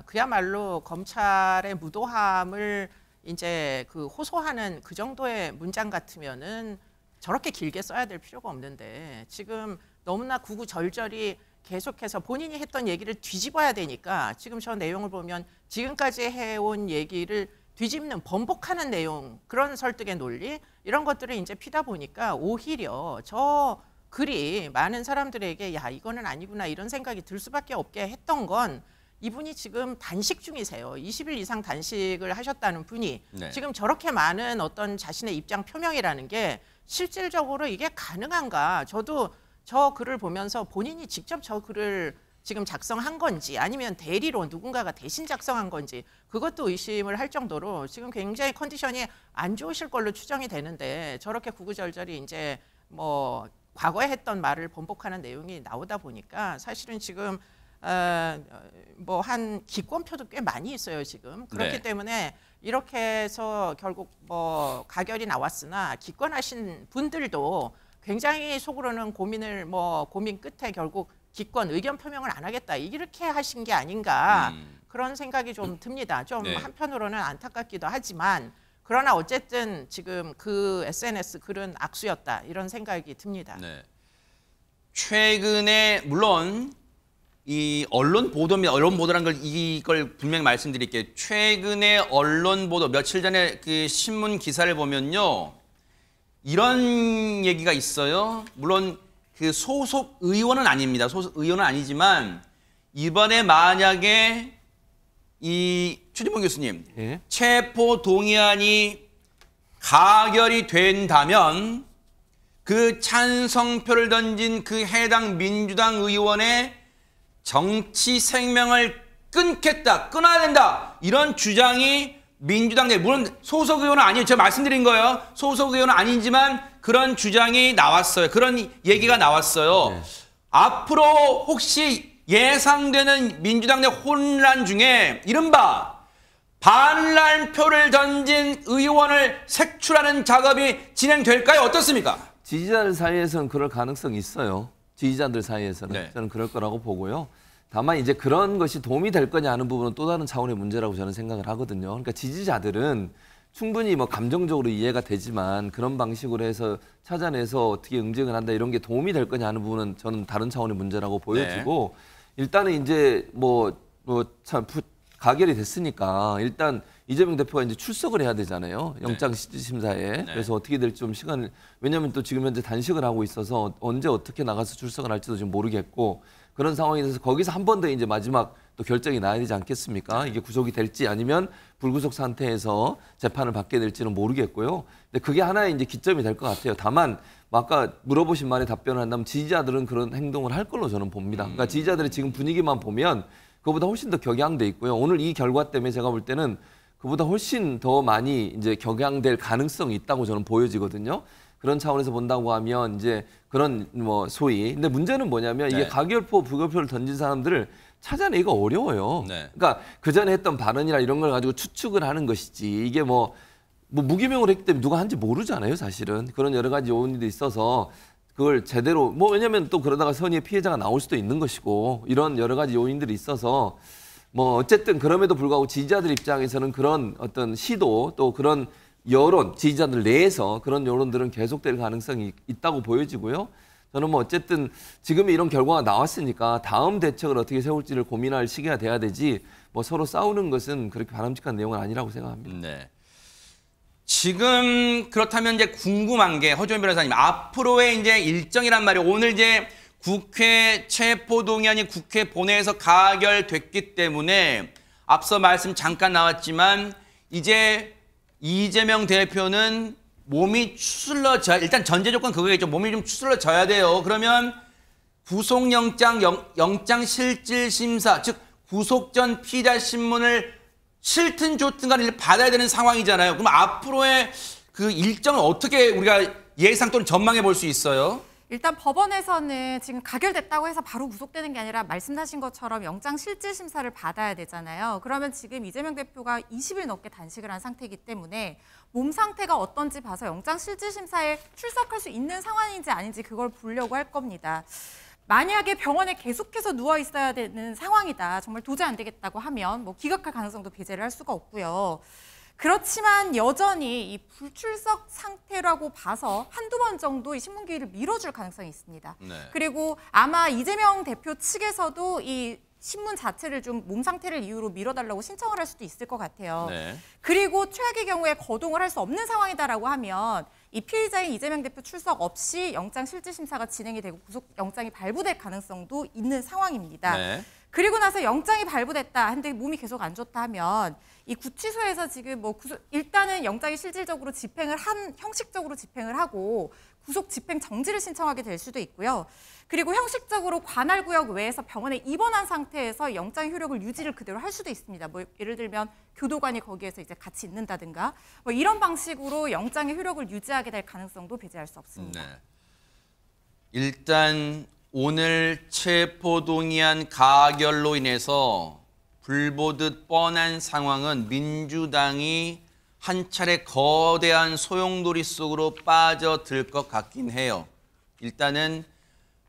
그야말로 검찰의 무도함을 이제 그 호소하는 그 정도의 문장 같으면은 저렇게 길게 써야 될 필요가 없는데 지금 너무나 구구절절히 계속해서 본인이 했던 얘기를 뒤집어야 되니까 지금 저 내용을 보면 지금까지 해온 얘기를 뒤집는 번복하는 내용, 그런 설득의 논리 이런 것들을 이제 피다 보니까 오히려 저 글이 많은 사람들에게 야 이거는 아니구나 이런 생각이 들 수밖에 없게 했던 건 이분이 지금 단식 중이세요. 20일 이상 단식을 하셨다는 분이 지금 저렇게 많은 어떤 자신의 입장 표명이라는 게 실질적으로 이게 가능한가? 저도 저 글을 보면서 본인이 직접 저 글을 지금 작성한 건지 아니면 대리로 누군가가 대신 작성한 건지 그것도 의심을 할 정도로 지금 굉장히 컨디션이 안 좋으실 걸로 추정이 되는데 저렇게 구구절절히 이제 뭐 과거에 했던 말을 번복하는 내용이 나오다 보니까 사실은 지금 뭐 한 기권표도 꽤 많이 있어요 지금. 그렇기 네. 때문에 이렇게 해서 결국 뭐 가결이 나왔으나 기권하신 분들도 굉장히 속으로는 고민 끝에 결국 기권 의견 표명을 안 하겠다 이렇게 하신 게 아닌가 그런 생각이 좀 듭니다. 좀 네. 한편으로는 안타깝기도 하지만 그러나 어쨌든 지금 그 SNS 글은 악수였다 이런 생각이 듭니다. 네. 최근에 물론 이 언론 보도입니다. 언론 보도란 걸 이걸 분명히 말씀드릴게요. 최근에 언론 보도 며칠 전에 그 신문 기사를 보면요. 이런 얘기가 있어요. 물론 그 소속 의원은 아닙니다. 소속 의원은 아니지만 이번에 만약에 이 최진봉 교수님 예. 체포 동의안이 가결이 된다면 그 찬성표를 던진 그 해당 민주당 의원의 정치 생명을 끊겠다, 끊어야 된다 이런 주장이 민주당 내 물론 소속 의원은 아니에요. 제가 말씀드린 거예요. 소속 의원은 아니지만 그런 주장이 나왔어요. 그런 얘기가 나왔어요. 네. 앞으로 혹시 예상되는 민주당 내 혼란 중에 이른바 반란표를 던진 의원을 색출하는 작업이 진행될까요? 어떻습니까? 지지자들 사이에서는 그럴 가능성이 있어요. 지지자들 사이에서는 네. 저는 그럴 거라고 보고요. 다만 이제 그런 것이 도움이 될 거냐 하는 부분은 또 다른 차원의 문제라고 저는 생각을 하거든요. 그러니까 지지자들은 충분히 뭐 감정적으로 이해가 되지만 그런 방식으로 해서 찾아내서 어떻게 응징을 한다 이런 게 도움이 될 거냐 하는 부분은 저는 다른 차원의 문제라고 보여지고 일단은 이제 참 가결이 됐으니까 일단 이재명 대표가 이제 출석을 해야 되잖아요. 영장 심사에. 그래서 어떻게 될지 좀 시간을 왜냐하면 또 지금 현재 단식을 하고 있어서 언제 어떻게 나가서 출석을 할지도 지금 모르겠고 그런 상황이 돼서 거기서 한 번 더 이제 마지막 또 결정이 나야 되지 않겠습니까? 이게 구속이 될지 아니면 불구속 상태에서 재판을 받게 될지는 모르겠고요. 근데 그게 하나의 이제 기점이 될 것 같아요. 다만 아까 물어보신 말에 답변을 한다면 지지자들은 그런 행동을 할 걸로 저는 봅니다. 그러니까 지지자들의 지금 분위기만 보면 그보다 훨씬 더 격양돼 있고요. 오늘 이 결과 때문에 제가 볼 때는 그보다 훨씬 더 많이 이제 격양될 가능성이 있다고 저는 보여지거든요. 그런 차원에서 본다고 하면 이제 그런 뭐 소위 근데 문제는 뭐냐면 이게 가결표, 부결표를 던진 사람들을 찾아내기가 어려워요. 그러니까 그 전에 했던 발언이나 이런 걸 가지고 추측을 하는 것이지 이게 뭐 무기명으로 했기 때문에 누가 한지 모르잖아요, 사실은. 그런 여러 가지 요인들이 있어서 그걸 제대로 왜냐면 또 그러다가 선의의 피해자가 나올 수도 있는 것이고 이런 여러 가지 요인들이 있어서 어쨌든 그럼에도 불구하고 지지자들 입장에서는 그런 어떤 시도 또 그런 여론, 지지자들 내에서 그런 여론들은 계속될 가능성이 있다고 보여지고요. 저는 어쨌든 지금 이런 결과가 나왔으니까 다음 대책을 어떻게 세울지를 고민할 시기가 돼야 되지 서로 싸우는 것은 그렇게 바람직한 내용은 아니라고 생각합니다. 네. 지금 그렇다면 이제 궁금한 게 허주원 변호사님 앞으로의 이제 일정이란 말이에요. 오늘 이제 국회 체포동의안이 국회 본회에서 가결됐기 때문에 앞서 말씀 잠깐 나왔지만 이제 이재명 대표는 몸이 추슬러져 일단 전제 조건 그거겠죠. 몸이 좀 추슬러져야 돼요. 그러면 구속영장 영장 실질 심사 즉 구속 전 피의자 신문을 싫든 좋든 간에 받아야 되는 상황이잖아요. 그럼 앞으로의 그 일정을 어떻게 우리가 예상 또는 전망해 볼 수 있어요? 일단 법원에서는 지금 가결됐다고 해서 바로 구속되는 게 아니라 말씀하신 것처럼 영장 실질 심사를 받아야 되잖아요. 그러면 지금 이재명 대표가 20일 넘게 단식을 한 상태이기 때문에 몸 상태가 어떤지 봐서 영장 실질 심사에 출석할 수 있는 상황인지 아닌지 그걸 보려고 할 겁니다. 만약에 병원에 계속해서 누워 있어야 되는 상황이다. 정말 도저히 안 되겠다고 하면 기각할 가능성도 배제를 할 수가 없고요. 그렇지만 여전히 이 불출석 상태라고 봐서 한두 번 정도 이 신문기일을 미뤄줄 가능성이 있습니다. 그리고 아마 이재명 대표 측에서도 이 신문 자체를 좀 몸 상태를 이유로 미뤄달라고 신청을 할 수도 있을 것 같아요. 그리고 최악의 경우에 거동을 할 수 없는 상황이다라고 하면 이 피의자인 이재명 대표 출석 없이 영장 실질 심사가 진행이 되고 구속 영장이 발부될 가능성도 있는 상황입니다. 그리고 나서 영장이 발부됐다. 근데 몸이 계속 안 좋다 하면 이 구치소에서 지금 뭐 일단은 영장이 실질적으로 형식적으로 집행을 하고 구속 집행 정지를 신청하게 될 수도 있고요. 그리고 형식적으로 관할구역 외에서 병원에 입원한 상태에서 영장 효력을 유지를 그대로 할 수도 있습니다. 뭐 예를 들면 교도관이 거기에서 이제 같이 있는다든가 뭐 이런 방식으로 영장의 효력을 유지하게 될 가능성도 배제할 수 없습니다. 네. 일단 오늘 체포동의안 가결로 인해서 불보듯 뻔한 상황은 민주당이 한 차례 거대한 소용돌이 속으로 빠져들 것 같긴 해요. 일단은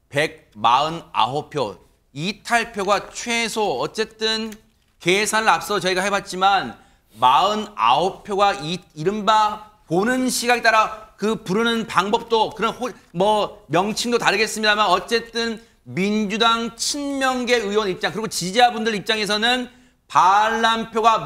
149표, 이탈표가 최소 어쨌든 계산을 앞서 저희가 해봤지만 49표가 이른바 보는 시각에 따라 그 부르는 방법도 그런 뭐 명칭도 다르겠습니다만 어쨌든 민주당 친명계 의원 입장 그리고 지지자분들 입장에서는 반란표가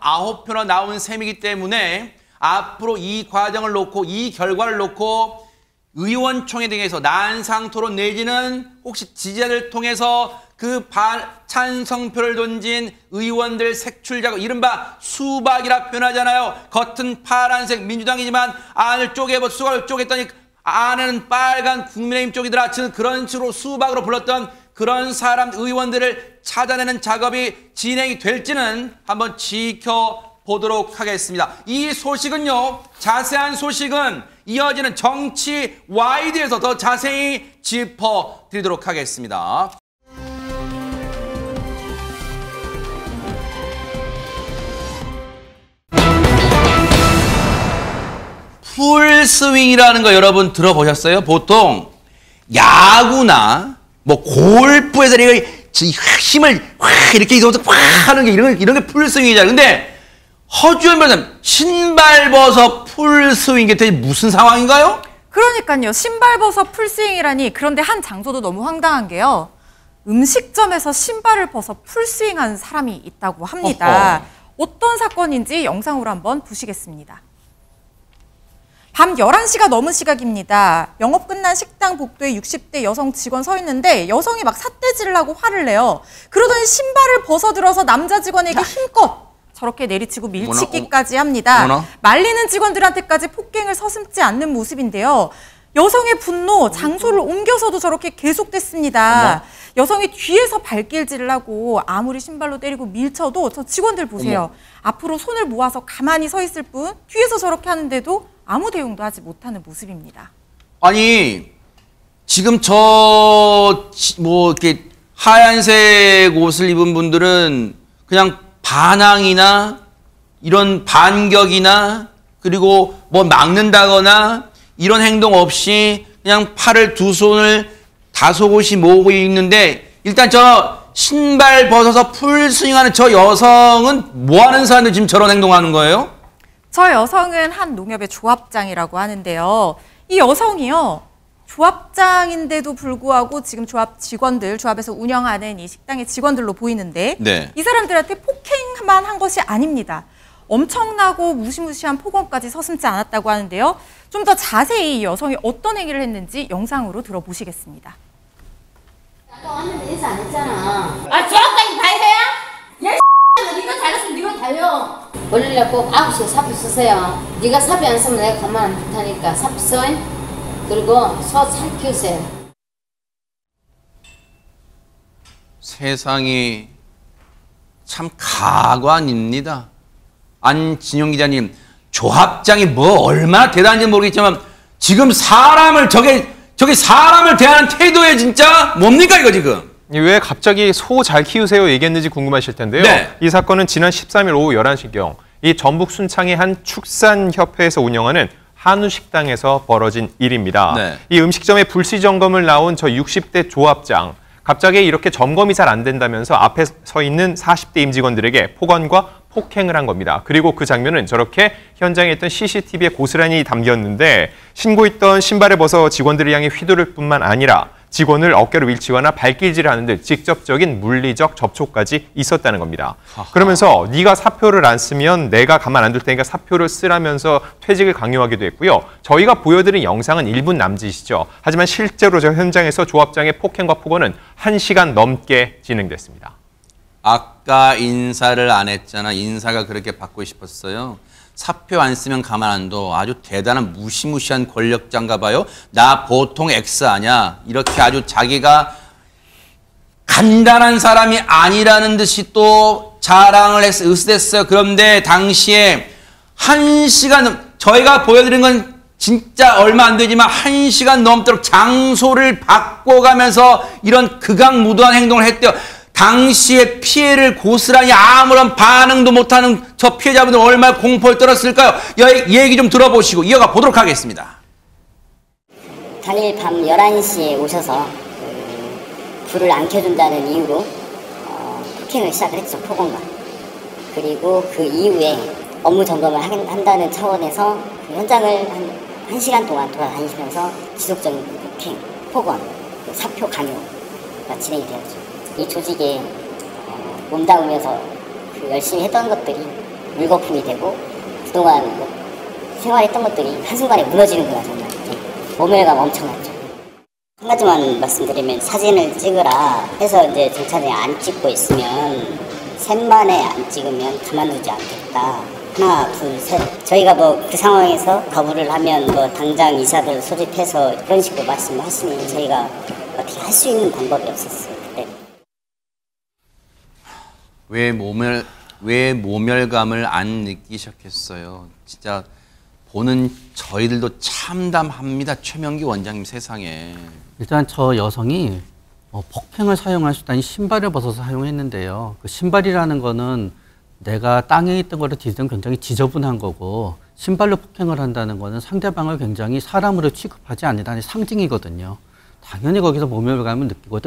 49표나 나온 셈이기 때문에 앞으로 이 과정을 놓고 이 결과를 놓고 의원총회 등에서 난상토론 내지는 혹시 지지자들 통해서 그 찬성표를 던진 의원들 색출자가 이른바 수박이라 표현하잖아요. 겉은 파란색 민주당이지만 안을 수박을 쪼갰더니 안에는 빨간 국민의힘 쪽이더라. 그런 식으로 수박으로 불렀던 그런 의원들을 찾아내는 작업이 진행이 될지는 한번 지켜보도록 하겠습니다. 이 소식은요, 자세한 소식은 이어지는 정치 와이드에서 더 자세히 짚어드리도록 하겠습니다. 풀스윙이라는 거 여러분 들어보셨어요? 보통 야구나 뭐 골프에서 힘을 이렇게 하는 게 이런 게 풀스윙이잖아요. 근데 허주연 변호사님, 신발 벗어 풀스윙 이게 대체 무슨 상황인가요? 그러니까요. 신발 벗어 풀스윙이라니. 그런데 한 장소도 너무 황당한 게요. 음식점에서 신발을 벗어 풀스윙한 사람이 있다고 합니다. 어떤 사건인지 영상으로 한번 보시겠습니다. 밤 11시가 넘은 시각입니다. 영업 끝난 식당 복도에 60대 여성 직원 서 있는데 여성이 막 삿대질을 하고 화를 내요. 그러더니 신발을 벗어들어서 남자 직원에게 힘껏 저렇게 내리치고 밀치기까지 합니다. 말리는 직원들한테까지 폭행을 서슴지 않는 모습인데요. 여성의 분노, 장소를 옮겨서도 저렇게 계속됐습니다. 여성이 뒤에서 발길질을 하고 아무리 신발로 때리고 밀쳐도 저 직원들 보세요. 앞으로 손을 모아서 가만히 서 있을 뿐 뒤에서 저렇게 하는데도 아무 대응도 하지 못하는 모습입니다. 아니 지금 뭐 이렇게 하얀색 옷을 입은 분들은 그냥 반항이나 이런 반격이나 그리고 뭐 막는다거나 이런 행동 없이 그냥 팔을 두 손을 다소곳이 모으고 있는데 일단 저 신발 벗어서 풀스윙하는 저 여성은 뭐 하는 사람들 지금 저런 행동하는 거예요? 저 여성은 한 농협의 조합장이라고 하는데요. 이 여성이요. 조합장인데도 불구하고 지금 조합에서 운영하는 이 식당의 직원들로 보이는데 이 사람들한테 폭행만 한 것이 아닙니다. 엄청나고 무시무시한 폭언까지 서슴지 않았다고 하는데요. 좀 더 자세히 이 여성이 어떤 행위를 했는지 영상으로 들어보시겠습니다. 아까 왔는데 인사 안 했잖아. 조합장이 다 해야? 야 네가 잘했으면 네가 달려. 원래 꼭 9시에 사표 쓰세요. 네가 사표 안 쓰면 내가 가만 안 둘테니까 사표 써. 그리고 소 잘 키우세요. 세상이 참 가관입니다. 안진용 기자님, 조합장이 뭐 얼마나 대단한지 모르겠지만 지금 저게 사람을 대하는 태도에 진짜 뭡니까 이거 지금? 왜 갑자기 소 잘 키우세요 얘기했는지 궁금하실 텐데요. 이 사건은 지난 13일 오후 11시경 이 전북 순창의 한 축산협회에서 운영하는 한우 식당에서 벌어진 일입니다. 이 음식점에 불시 점검을 나온 저 60대 조합장. 갑자기 이렇게 점검이 잘 안 된다면서 앞에 서 있는 40대 임직원들에게 폭언과 폭행을 한 겁니다. 그리고 그 장면은 저렇게 현장에 있던 CCTV에 고스란히 담겼는데 신고했던 신발을 벗어 직원들을 향해 휘두를 뿐만 아니라 직원을 어깨로 밀치거나 발길질하는 등 직접적인 물리적 접촉까지 있었다는 겁니다. 그러면서 네가 사표를 안 쓰면 내가 가만 안 둘 테니까 사표를 쓰라면서 퇴직을 강요하기도 했고요. 저희가 보여드린 영상은 1분 남짓이죠. 하지만 실제로 저 현장에서 조합장의 폭행과 폭언은 1시간 넘게 진행됐습니다. 아까 인사를 안 했잖아. 인사가 그렇게 받고 싶었어요. 사표 안 쓰면 가만 안 둬. 아주 대단한 무시무시한 권력자인가 봐요. 나 보통 X 아냐. 이렇게 아주 자기가 간단한 사람이 아니라는 듯이 또 자랑을 으스댔어요. 그런데 당시에 1시간, 저희가 보여드린 건 진짜 얼마 안 되지만 1시간 넘도록 장소를 바꿔가면서 이런 극악무도한 행동을 했대요. 당시에 피해를 고스란히 아무런 반응도 못하는 저 피해자분들 얼마나 공포에 떨었을까요? 이 얘기 좀 들어보시고 이어가 보도록 하겠습니다. 당일 밤 11시에 오셔서 불을 안 켜준다는 이유로 폭행을 시작을 했죠. 폭언과. 그리고 그 이후에 업무 점검을 한다는 차원에서 그 현장을 한 1시간 동안 돌아다니시면서 지속적인 폭행, 폭언, 사표 강요가 진행이 되었죠. 이 조직에 몸담으면서 열심히 했던 것들이 물거품이 되고 그동안 생활했던 것들이 한순간에 무너지는구나. 정말 모멸감 엄청났죠. 한 가지만 말씀드리면 사진을 찍으라 해서 이제 경찰이 안 찍고 있으면 셋만에 안 찍으면 가만두지 않겠다. 하나, 둘, 셋. 저희가 뭐 그 상황에서 거부를 하면 뭐 당장 이사들 소집해서 그런 식으로 말씀하시니 저희가 어떻게 할 수 있는 방법이 없었어요. 그때. 왜 모멸감을 안 느끼셨겠어요? 진짜 보는 저희들도 참담합니다. 최명기 원장님 세상에. 일단 저 여성이 폭행을 사용할 수 있다니 신발을 벗어서 사용했는데요. 그 신발이라는 거는 내가 땅에 있던 거를 디디면 굉장히 지저분한 거고 신발로 폭행을 한다는 거는 상대방을 굉장히 사람으로 취급하지 않는다는 상징이거든요. 당연히 거기서 모멸감을 느끼고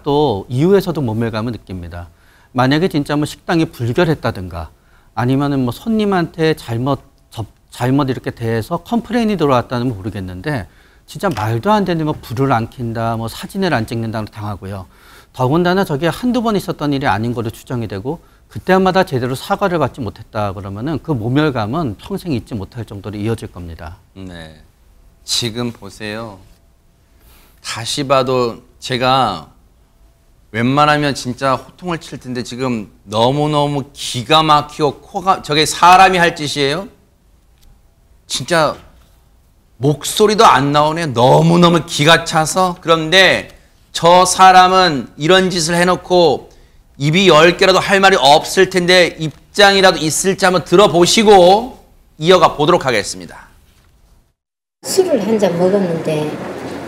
또 이유에서도 모멸감을 느낍니다. 만약에 진짜 뭐 식당이 불결했다든가 아니면은 뭐 손님한테 잘못 이렇게 대해서 컴플레인이 들어왔다는 건 모르겠는데 진짜 말도 안 되는 뭐 불을 안 킨다, 뭐 사진을 안 찍는다고 당하고요. 더군다나 저게 한두 번 있었던 일이 아닌 거로 추정이 되고 그때마다 제대로 사과를 받지 못했다 그러면은 그 모멸감은 평생 잊지 못할 정도로 이어질 겁니다. 네. 지금 보세요. 다시 봐도 제가 웬만하면 진짜 호통을 칠 텐데 지금 너무너무 기가 막히고 저게 사람이 할 짓이에요? 진짜 목소리도 안 나오네요. 너무너무 기가 차서. 그런데 저 사람은 이런 짓을 해놓고 입이 10개라도 할 말이 없을 텐데 입장이라도 있을지 한번 들어보시고 이어가 보도록 하겠습니다. 술을 한 잔 먹었는데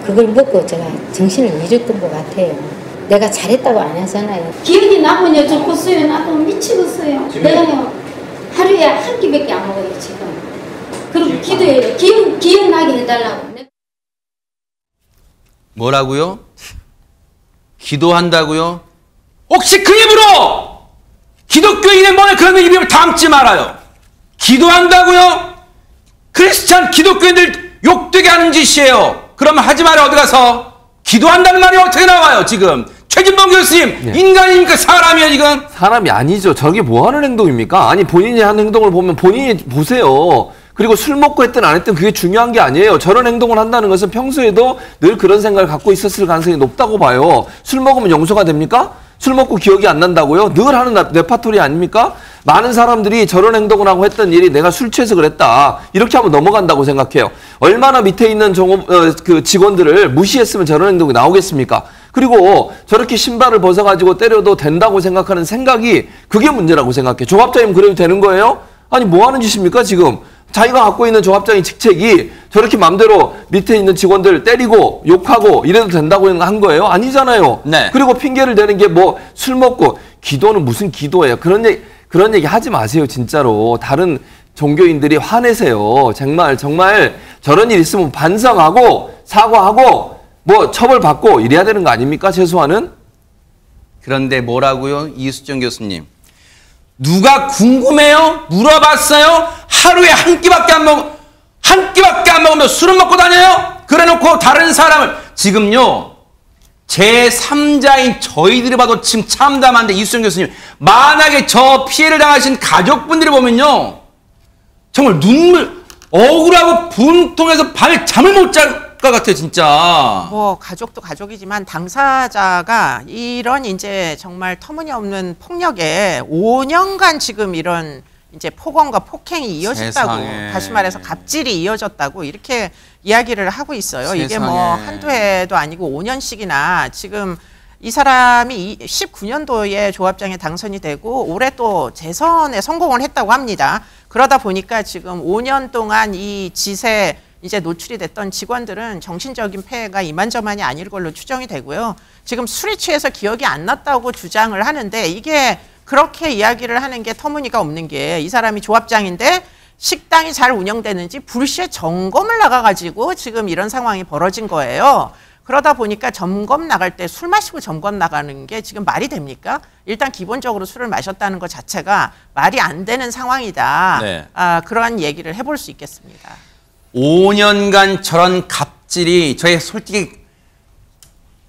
그걸 먹고 제가 정신을 잃었던 것 같아요. 내가 잘했다고 안 하잖아요. 기억이 나면 좋겠어요. 나도 미치겠어요. 내가요 하루에 한 끼밖에 안 먹어요 지금. 그리고 기도해요. 기억나게 해달라고. 뭐라고요? 기도한다고요? 혹시 그 입으로 기독교인의 몸에 그런 입을 담지 말아요. 기도한다고요? 크리스찬 기독교인들 욕되게 하는 짓이에요. 그러면 하지 말아요. 어디 가서. 기도한다는 말이 어떻게 나와요 지금. 최진봉 교수님, 네. 인간입니까? 사람이에요 지금? 사람이 아니죠. 저게 뭐 하는 행동입니까? 아니 본인이 하는 행동을 보면 본인이 보세요. 그리고 술 먹고 했든 안 했든 그게 중요한 게 아니에요. 저런 행동을 한다는 것은 평소에도 늘 그런 생각을 갖고 있었을 가능성이 높다고 봐요. 술 먹으면 용서가 됩니까? 술 먹고 기억이 안 난다고요? 늘 하는 레파토리 아닙니까? 많은 사람들이 저런 행동을 하고 했던 일이 내가 술 취해서 그랬다. 이렇게 하면 넘어간다고 생각해요. 얼마나 밑에 있는 그 직원들을 무시했으면 저런 행동이 나오겠습니까? 그리고 저렇게 신발을 벗어가지고 때려도 된다고 생각하는 생각이 그게 문제라고 생각해. 조합장님 그래도 되는 거예요? 아니 뭐 하는 짓입니까 지금? 자기가 갖고 있는 조합장의 직책이 저렇게 맘대로 밑에 있는 직원들 때리고 욕하고 이래도 된다고 한 거예요? 아니잖아요. 네. 그리고 핑계를 대는 게 뭐 술 먹고 기도는 무슨 기도예요? 그런 얘기 하지 마세요 진짜로. 다른 종교인들이 화내세요. 정말 저런 일 있으면 반성하고 사과하고 뭐 처벌받고 이래야 되는 거 아닙니까 최소한은? 그런데 뭐라고요? 이수정 교수님. 누가 궁금해요? 물어봤어요? 하루에 한 끼밖에 안 먹으면 술은 먹고 다녀요? 그래놓고 다른 사람을 지금요 제3자인 저희들이 봐도 지금 참담한데 이수정 교수님, 만약에 저 피해를 당하신 가족분들이 보면요, 정말 눈물, 억울하고 분통해서 밤에 잠을 못 잘 것 같아요, 진짜. 뭐 가족도 가족이지만 당사자가 이런 이제 정말 터무니없는 폭력에 5년간 지금 이런 이제 폭언과 폭행이 이어졌다고, 세상에. 다시 말해서 갑질이 이어졌다고 이렇게 이야기를 하고 있어요. 세상에. 이게 뭐 한두 해도 아니고 5년씩이나 지금 이 사람이 19년도에 조합장에 당선이 되고 올해 또 재선에 성공을 했다고 합니다. 그러다 보니까 지금 5년 동안 이 짓에 이제 노출이 됐던 직원들은 정신적인 폐해가 이만저만이 아닐 걸로 추정이 되고요. 지금 술에 취해서 기억이 안 났다고 주장을 하는데 이게 그렇게 이야기를 하는 게 터무니가 없는 게 이 사람이 조합장인데 식당이 잘 운영되는지 불시에 점검을 나가가지고 지금 이런 상황이 벌어진 거예요. 그러다 보니까 점검 나갈 때 술 마시고 점검 나가는 게 지금 말이 됩니까? 일단 기본적으로 술을 마셨다는 것 자체가 말이 안 되는 상황이다. 네. 그러한 얘기를 해볼 수 있겠습니다. 5년간 저런 갑질이 저희 솔직히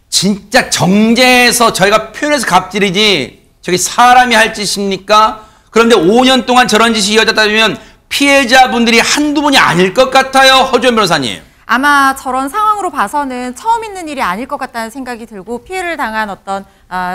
진짜 정제해서 저희가 표현해서 갑질이지 저게 사람이 할 짓입니까? 그런데 5년 동안 저런 짓이 이어졌다면 피해자분들이 한두 분이 아닐 것 같아요. 허주연 변호사님. 아마 저런 상황으로 봐서는 처음 있는 일이 아닐 것 같다는 생각이 들고 피해를 당한 어떤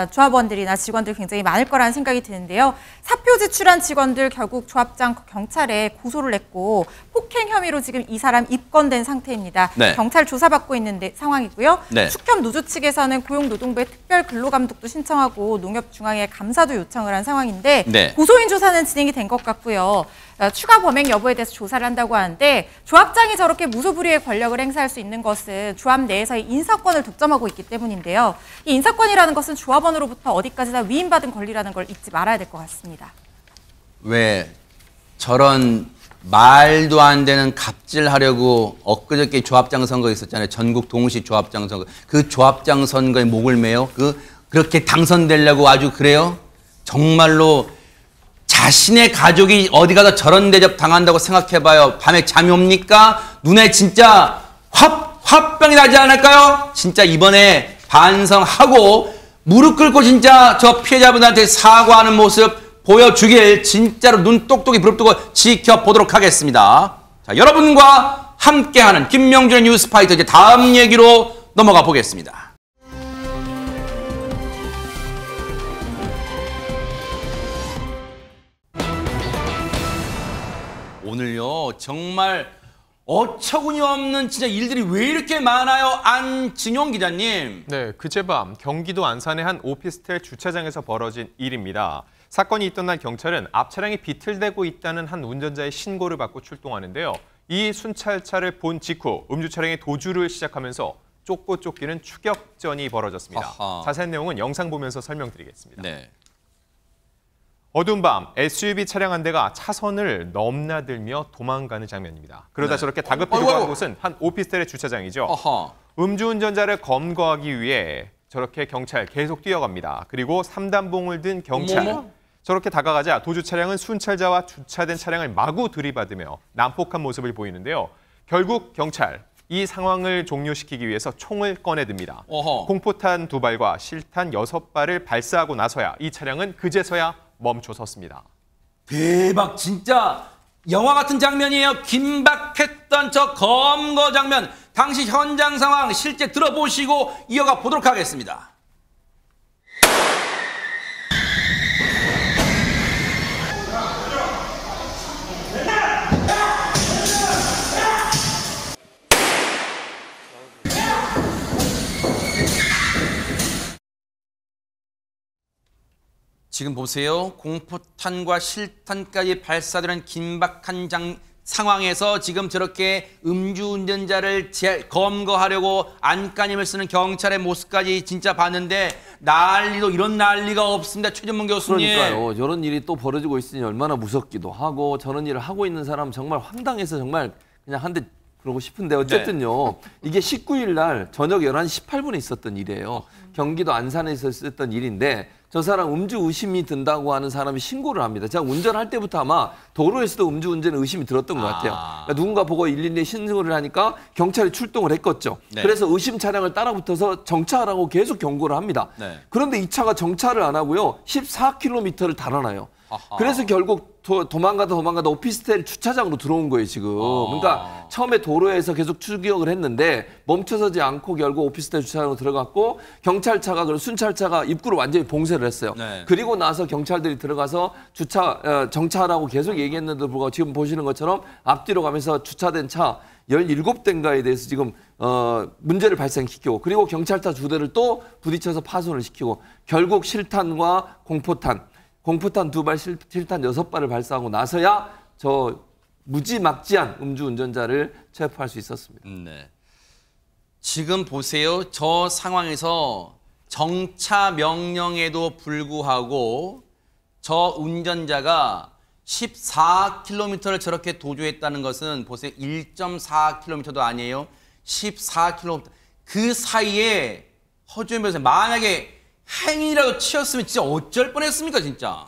조합원들이나 직원들 굉장히 많을 거라는 생각이 드는데요. 사표 제출한 직원들 결국 조합장 경찰에 고소를 했고 폭행 혐의로 지금 이 사람 입건된 상태입니다. 네. 경찰 조사받고 있는 상황이고요. 네. 축협 노조 측에서는 고용노동부에 특별 근로감독도 신청하고 농협중앙에 감사도 요청을 한 상황인데 네. 고소인 조사는 진행이 된 것 같고요. 추가 범행 여부에 대해서 조사를 한다고 하는데 조합장이 저렇게 무소불위의 권력을 행사할 수 있는 것은 조합 내에서의 인사권을 독점하고 있기 때문인데요. 이 인사권이라는 것은 조합원으로부터 어디까지나 위임받은 권리라는 걸 잊지 말아야 될 것 같습니다. 왜 저런 말도 안 되는 갑질하려고 엊그저께 조합장 선거 있었잖아요. 전국 동시 조합장 선거. 그 조합장 선거에 목을 매요. 그렇게 당선되려고 아주 그래요? 정말로 자신의 가족이 어디 가서 저런 대접 당한다고 생각해봐요. 밤에 잠이 옵니까? 눈에 진짜 화병이 나지 않을까요? 진짜 이번에 반성하고 무릎 꿇고 진짜 저 피해자분들한테 사과하는 모습 보여주길 진짜로 눈 똑똑히 부릅뜨고 지켜보도록 하겠습니다. 자, 여러분과 함께하는 김명준의 뉴스파이터 이제 다음 얘기로 넘어가 보겠습니다. 오늘요 정말 어처구니 없는 진짜 일들이 왜 이렇게 많아요, 안진용 기자님. 네, 그제밤 경기도 안산의 한 오피스텔 주차장에서 벌어진 일입니다. 사건이 있던 날 경찰은 앞 차량이 비틀대고 있다는 한 운전자의 신고를 받고 출동하는데요. 이 순찰차를 본 직후 음주 차량의 도주를 시작하면서 쫓고 쫓기는 추격전이 벌어졌습니다. 아하. 자세한 내용은 영상 보면서 설명드리겠습니다. 네. 어두운 밤 SUV 차량 한 대가 차선을 넘나들며 도망가는 장면입니다. 그러다 네. 저렇게 다급히 도망간 곳은 한 오피스텔의 주차장이죠. 어허. 음주운전자를 검거하기 위해 저렇게 경찰 계속 뛰어갑니다. 그리고 3단봉을 든 경찰. 어머머. 저렇게 다가가자 도주 차량은 순찰자와 주차된 차량을 마구 들이받으며 난폭한 모습을 보이는데요. 결국 경찰, 이 상황을 종료시키기 위해서 총을 꺼내듭니다. 어허. 공포탄 2발과 실탄 6발을 발사하고 나서야 이 차량은 그제서야 멈춰섰습니다. 대박, 진짜 영화 같은 장면이에요. 긴박했던 저 검거 장면, 당시 현장 상황 실제 들어보시고 이어가 보도록 하겠습니다. 지금 보세요. 공포탄과 실탄까지 발사되는 긴박한 상황에서 지금 저렇게 음주운전자를 검거하려고 안간힘을 쓰는 경찰의 모습까지 진짜 봤는데 난리도 이런 난리가 없습니다. 최전문 교수님. 그러니까요. 저런 일이 또 벌어지고 있으니 얼마나 무섭기도 하고 저런 일을 하고 있는 사람 정말 황당해서 정말 그냥 한 대 그러고 싶은데 어쨌든요. 이게 19일 날 저녁 11시 18분에 있었던 일이에요. 경기도 안산에서 있었던 일인데 저 사람 음주 의심이 든다고 하는 사람이 신고를 합니다. 제가 운전할 때부터 아마 도로에서도 음주운전에 의심이 들었던 것 같아요. 그러니까 누군가 보고 112에 신고를 하니까 경찰이 출동을 했겠죠. 네. 그래서 의심 차량을 따라붙어서 정차하라고 계속 경고를 합니다. 네. 그런데 이 차가 정차를 안 하고요. 14km를 달아나요. 아하. 그래서 결국 도망가다 오피스텔 주차장으로 들어온 거예요, 지금. 그러니까 처음에 도로에서 계속 추격을 했는데 멈춰서지 않고 결국 오피스텔 주차장으로 들어갔고 경찰차가, 순찰차가 입구를 완전히 봉쇄를 했어요. 네. 그리고 나서 경찰들이 들어가서 정차하라고 계속 얘기했는데도 불구하고 지금 보시는 것처럼 앞뒤로 가면서 주차된 차 17대인가에 대해서 지금 문제를 발생시키고 그리고 경찰차 2대를 또 부딪혀서 파손을 시키고 결국 실탄과 공포탄 2발, 실탄 6발을 발사하고 나서야 저 무지막지한 음주운전자를 체포할 수 있었습니다. 네. 지금 보세요. 저 상황에서 정차 명령에도 불구하고 저 운전자가 14km를 저렇게 도주했다는 것은 보세요. 1.4km도 아니에요. 14km. 그 사이에 허주현 변호사님 만약에 행인이라도 치였으면 진짜 어쩔 뻔했습니까, 진짜.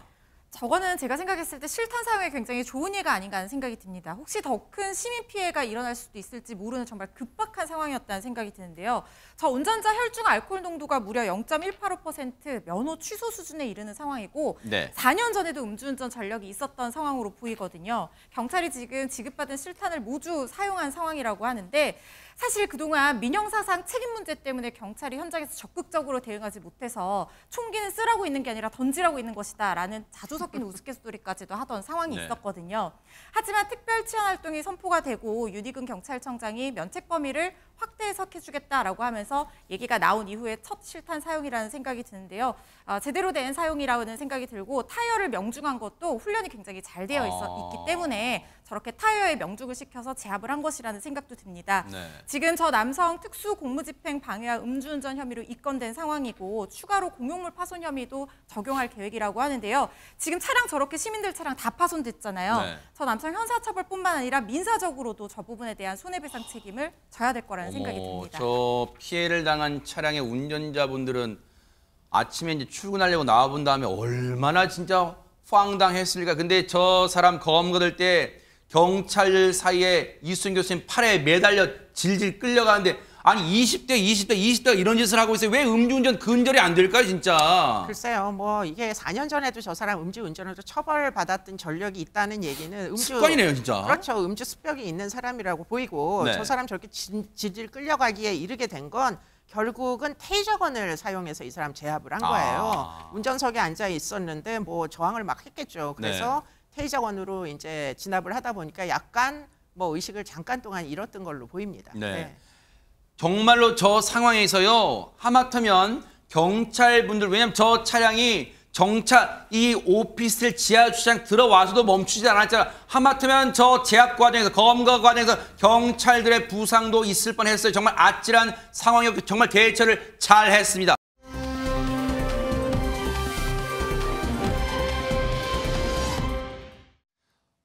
저거는 제가 생각했을 때 실탄 사용에 굉장히 좋은 예가 아닌가 하는 생각이 듭니다. 혹시 더 큰 시민 피해가 일어날 수도 있을지 모르는 정말 급박한 상황이었다는 생각이 드는데요. 저 운전자 혈중 알코올 농도가 무려 0.185% 면허 취소 수준에 이르는 상황이고 네. 4년 전에도 음주운전 전력이 있었던 상황으로 보이거든요. 경찰이 지금 지급받은 실탄을 모두 사용한 상황이라고 하는데 사실 그동안 민형사상 책임 문제 때문에 경찰이 현장에서 적극적으로 대응하지 못해서 총기는 쓰라고 있는 게 아니라 던지라고 있는 것이다 라는 자주 섞인 우스갯소리까지도 하던 상황이 네. 있었거든요. 하지만 특별 치안 활동이 선포가 되고 윤희근 경찰청장이 면책 범위를 확대 해석해주겠다라고 하면서 얘기가 나온 이후에 첫 실탄 사용이라는 생각이 드는데요. 제대로 된 사용이라는 생각이 들고 타이어를 명중한 것도 훈련이 굉장히 잘 되어 있기 때문에 저렇게 타이어에 명중을 시켜서 제압을 한 것이라는 생각도 듭니다. 네. 지금 저 남성 특수 공무집행 방해와 음주운전 혐의로 입건된 상황이고 추가로 공용물 파손 혐의도 적용할 계획이라고 하는데요. 지금 차량 저렇게 시민들 차량 다 파손됐잖아요. 네. 저 남성 형사처벌뿐만 아니라 민사적으로도 저 부분에 대한 손해배상 책임을 져야 될 거라는 생각이 듭니다. 저 피해를 당한 차량의 운전자분들은 아침에 이제 출근하려고 나와본 다음에 얼마나 진짜 황당했을까. 근데 저 사람 검 걷을 때 경찰 사이에 이수연 교수님 팔에 매달려 질질 끌려가는데 아니 20대가 이런 짓을 하고 있어요. 왜 음주운전 근절이 안 될까요, 진짜? 글쎄요, 뭐 이게 4년 전에도 저 사람 음주운전으로 처벌받았던 전력이 있다는 얘기는 습관이네요, 진짜. 그렇죠, 음주 습격이 있는 사람이라고 보이고 네. 저 사람 저렇게 질질 끌려가기에 이르게 된 건 결국은 테이저건을 사용해서 이 사람 제압을 한 거예요. 운전석에 앉아 있었는데 뭐 저항을 막 했겠죠. 그래서 테이저건으로 이제 진압을 하다 보니까 약간 뭐 의식을 잠깐 동안 잃었던 걸로 보입니다. 네. 정말로 저 상황에서요. 하마터면 경찰분들 왜냐면 저 차량이 이 오피스텔 지하 주차장 들어와서도 멈추지 않았잖아. 하마터면 저 제압 과정에서 검거 과정에서 경찰들의 부상도 있을 뻔했어요. 정말 아찔한 상황이었고 정말 대처를 잘 했습니다.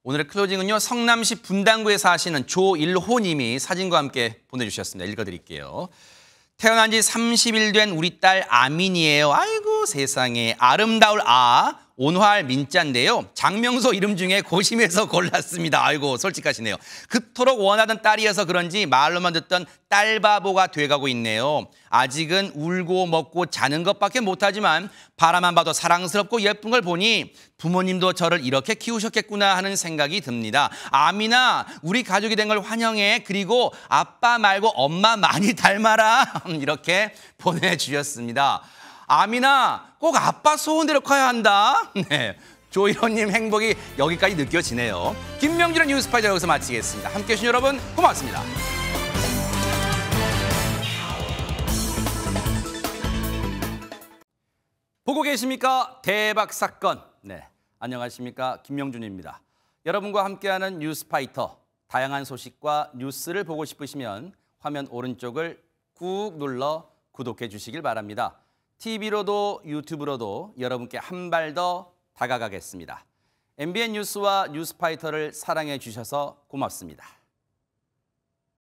오늘의 클로징은요. 성남시 분당구에 사시는 조일호 님이 사진과 함께 보내주셨습니다. 읽어드릴게요. 태어난 지 30일 된 우리 딸 아민이에요. 아이고 세상에 아름다울 온화할 민자인데요. 장명소 이름 중에 고심해서 골랐습니다. 아이고 솔직하시네요. 그토록 원하던 딸이어서 그런지 말로만 듣던 딸바보가 돼가고 있네요. 아직은 울고 먹고 자는 것밖에 못하지만 바라만 봐도 사랑스럽고 예쁜 걸 보니 부모님도 저를 이렇게 키우셨겠구나 하는 생각이 듭니다. 아민아 우리 가족이 된 걸 환영해. 그리고 아빠 말고 엄마 많이 닮아라. 이렇게 보내주셨습니다. 아민아 꼭 아빠 소원대로 커야 한다. 네, 조일호님 행복이 여기까지 느껴지네요. 김명준의 뉴스파이터 여기서 마치겠습니다. 함께해 주신 여러분 고맙습니다. 보고 계십니까? 대박 사건. 네, 안녕하십니까? 김명준입니다. 여러분과 함께하는 뉴스파이터. 다양한 소식과 뉴스를 보고 싶으시면 화면 오른쪽을 꾹 눌러 구독해 주시길 바랍니다. TV로도 유튜브로도 여러분께 한 발 더 다가가겠습니다. MBN 뉴스와 뉴스파이터를 사랑해 주셔서 고맙습니다.